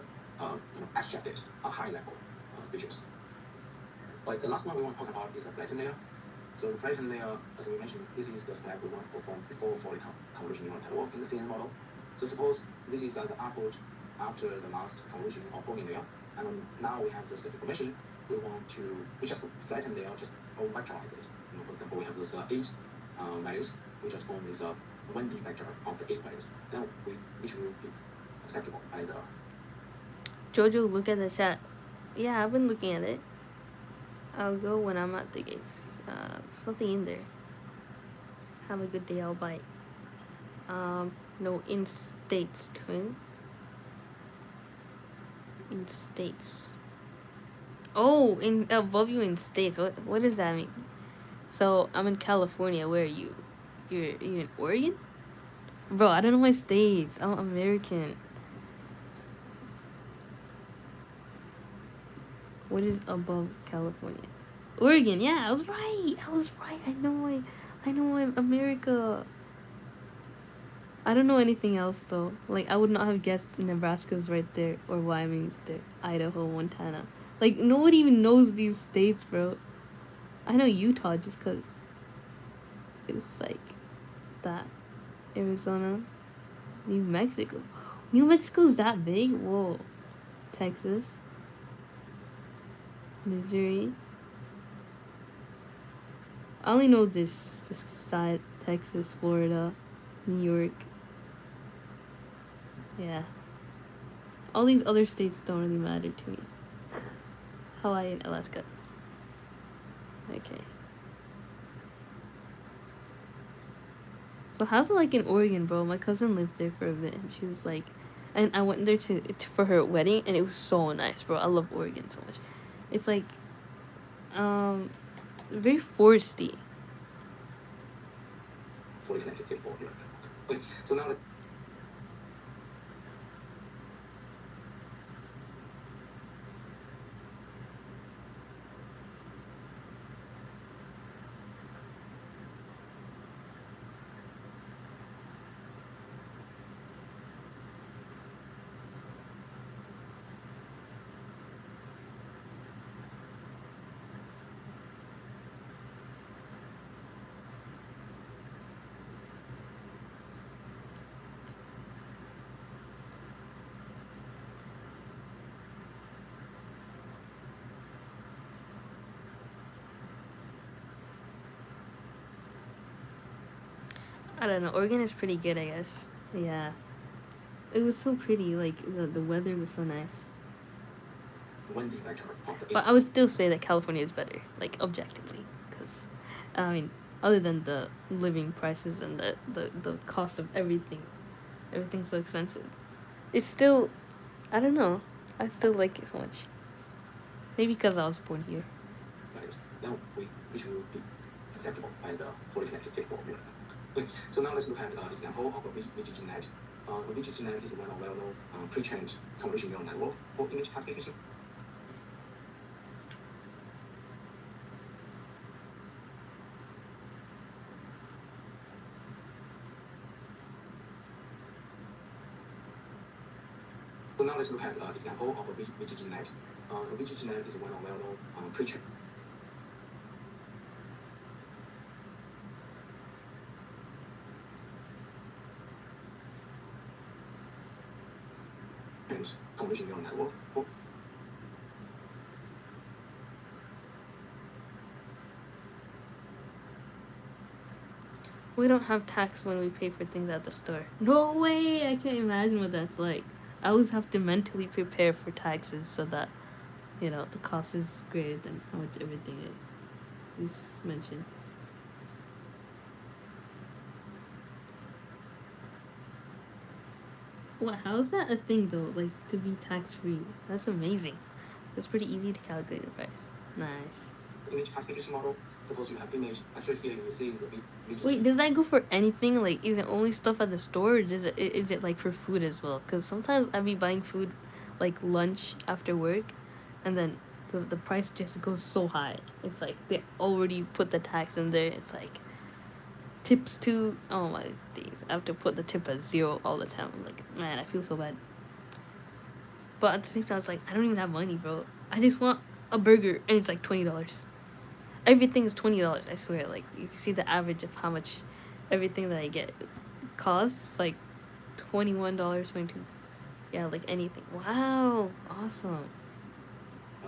abstracted, a high level features. But the last one we want to talk about is a flattened layer. So the flattened layer, as we mentioned, this is the step we want to perform before fully convolution neural network in the CNN model. So suppose this is the output after the last convolution or polling layer, and now we have the set information. We just flatten layer, just vectorize it. For example, we have those 8 values. We just form this 1D vector of the 8 values. Then which will be acceptable by the. Jojo, look at the chat. Yeah, I've been looking at it. I'll go when I'm at the gates. Something in there. Have a good day. I'll bite. No, in states, twin. In states. Oh, in above you in states. What does that mean? So I'm in California. Where are you? You're in Oregon? Bro, I don't know my states. I'm American. What is above California? Oregon. Yeah, I was right. I know I'm America. I don't know anything else though. Like I would not have guessed Nebraska's right there or Wyoming's there. Idaho, Montana. Like nobody even knows these states, bro. I know Utah just cause it's like that. Arizona, New Mexico. New Mexico's that big? Whoa. Texas. Missouri. I only know this side. Texas, Florida, New York. Yeah. All these other states don't really matter to me. Hawaii and Alaska. Okay. So how's it like in Oregon, bro? My cousin lived there for a bit, and she was like, and I went there for her wedding, and it was so nice, bro. I love Oregon so much. It's like, very foresty. fully connected to the board neural network. Okay, so now I don't know. Oregon is pretty good, I guess. Yeah. It was so pretty. Like the weather was so nice. when the vector of the But I would still say that California is better, like objectively, because, I mean, other than the living prices and the cost of everything, everything's so expensive. It's still, I don't know. I still like it so much. Maybe because I was born here. values, now which will be acceptable by the fully connected to the board neural network. Okay, so now let's look at an example of a VGGNet. The VGGNet is one of well-known pre-trained convolution neural network for image classification. So now let's look at an example of a VGGNet. The VGGNet is one of well-known pre-trained convolution neural network for We don't have tax when we pay for things at the store. No way! I can't imagine what that's like. I always have to mentally prepare for taxes so that, the cost is greater than how much everything is mentioned. What? How is that a thing though? Like to be tax free? That's amazing. It's pretty easy to calculate the price. Nice. image classification model. Suppose you have image. Actually, here you see the VGGNet. Wait, does that go for anything? Like, is it only stuff at the store, or is it like for food as well? Because sometimes I be buying food, like lunch after work, and then the price just goes so high. It's like they already put the tax in there. It's like tips too. Oh my days! I have to put the tip at 0 all the time. I'm like, man, I feel so bad. But at the same time, it's like I don't even have money, bro. I just want a burger, and it's like $20. Everything is $20. I swear. Like if you see the average of how much everything that I get costs, it's like $21, 22. Yeah, like anything. Wow, awesome.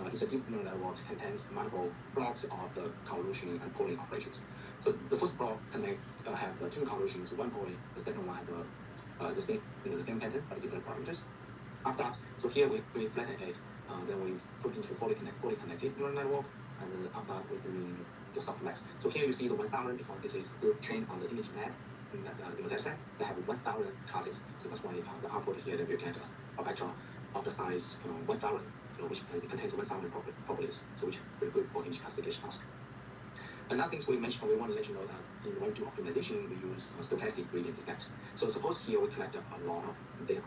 It's a deep neural network contains multiple blocks of the convolution and pooling operations. So the first block have the two convolutions, one pooling. The second one have the same pattern but different parameters. After that, so here we flatten it, then we put into fully connected neural network, and then after that we're doing the submax. So here you see the 1,000 because this is trained on the image net. In the data set, they have 1,000 classes. So that's why the output here that you get a vector of the size 1,000, which contains 1,000 properties, so which is very good for image classification task. Another thing we mentioned, we want to let you know that in order to do optimization, we use stochastic gradient descent. So suppose here we collect a lot of data.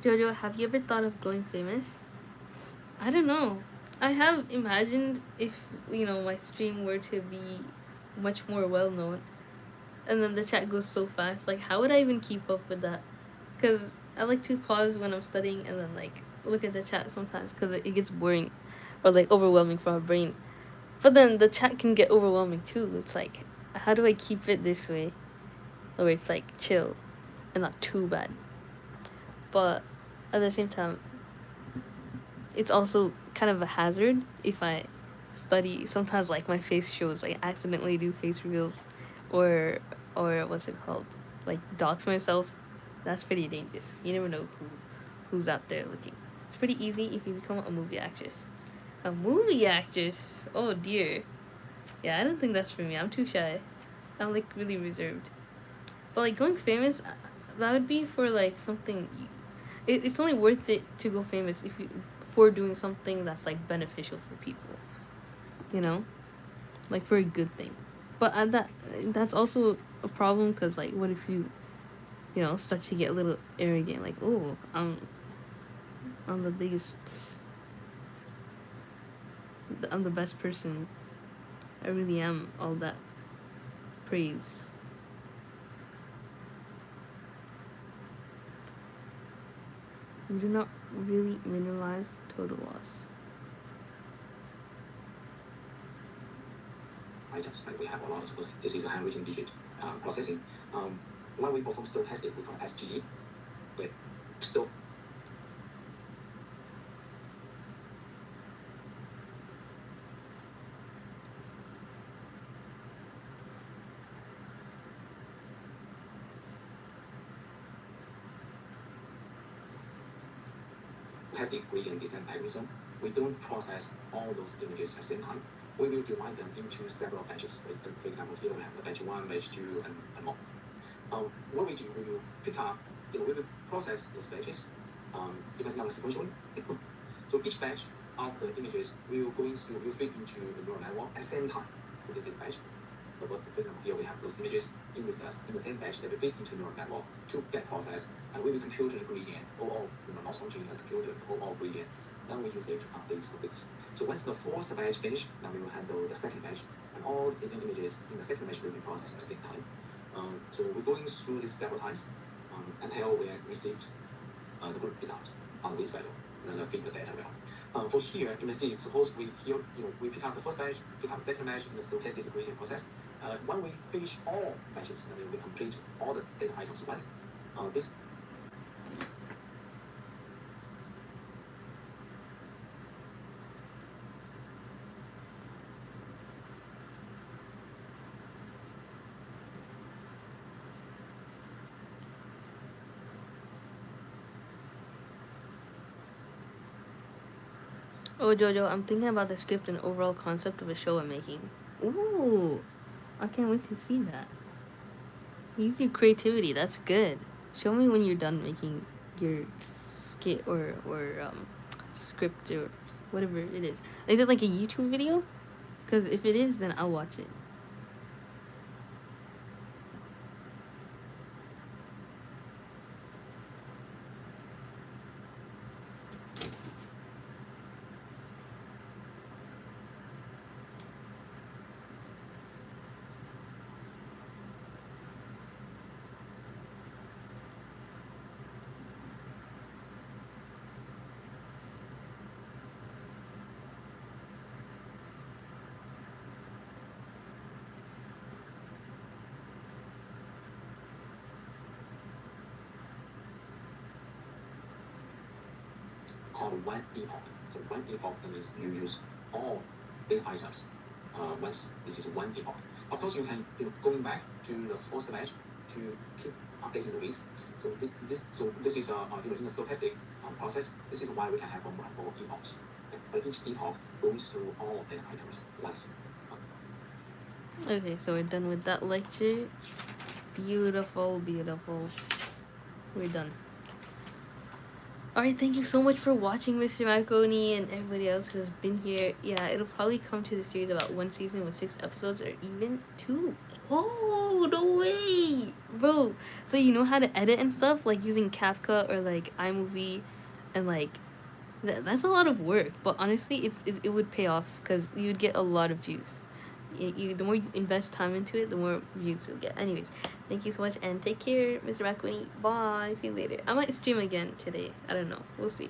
Jojo, have you ever thought of going famous? I don't know. I have imagined if, my stream were to be much more well known, and then the chat goes so fast. Like, how would I even keep up with that? Because I like to pause when I'm studying and then, like, look at the chat sometimes because it gets boring or, like, overwhelming for my brain. But then the chat can get overwhelming too. It's like, how do I keep it this way? Where it's, like, chill and not too bad. But at the same time, it's also kind of a hazard if I study. Sometimes, like, my face shows, like, accidentally do face reveals or what's it called, like dox myself. That's pretty dangerous. You never know who's out there looking. It's pretty easy if you become a movie actress. A movie actress? Oh dear. Yeah, I don't think that's for me. I'm too shy. I'm like really reserved. But like going famous, that would be for like something. It's only worth it to go famous if you for doing something that's like beneficial for people. you know, like for a good thing. But that's also a problem because like, what if you know, start to get a little arrogant, like, oh, I'm the biggest, I'm the best person. I really am all that praise. We do not really minimize total loss. Items like we have a lot of this is a handwritten digit processing. When we perform stochastic, we call SGE. But stochastic gradient descent algorithm, we don't process all those images at the same time. We will divide them into several batches. For example, here we have the batch 1, batch 2, and more. What we do, we will pick up, we will process those batches because now sequentially. So each batch of the images will fit into the neural network at the same time. So this is batch. So for example, here we have those images in the same batch that will fit into neural network to get processed, and we will compute the gradient, or not function and compute the overall gradient. Then we use it to update the bits. So once the first batch finished, then we will handle the second batch, and all the images in the second batch will be processed at the same time. So we're going through this several times until we have received the good result on this value, and then feed the data well. For here, you may see, suppose we pick up the first batch, pick up the second batch in the stochastic gradient process. When we finish all batches, then we complete all the data items once. This Oh, Jojo, I'm thinking about the script and overall concept of a show I'm making. Ooh, I can't wait to see that. Use your creativity. That's good. Show me when you're done making your skit or script or whatever it is. Is it like a YouTube video? Because if it is, then I'll watch it. called one epoch. So one epoch means you use all data items once. This is one epoch. Of course, you can going back to the first batch to keep updating the base. So this is in the stochastic process. This is why we can have multiple epochs. But each epoch goes through all data items once. Okay, so we're done with that lecture. Beautiful, beautiful. We're done. Alright, thank you so much for watching, Mr. Macaroni, and everybody else who has been here. Yeah, it'll probably come to the series about one season with 6 episodes, or even 2. Oh, no way! Bro, so you know how to edit and stuff? Like using CapCut or like iMovie, and like, that's a lot of work. But honestly, it would pay off, because you would get a lot of views. The more you invest time into it, the more views you'll get. Anyways, thank you so much, and take care, Mr. Macaroni. Bye. See you later. I might stream again today. I don't know. We'll see.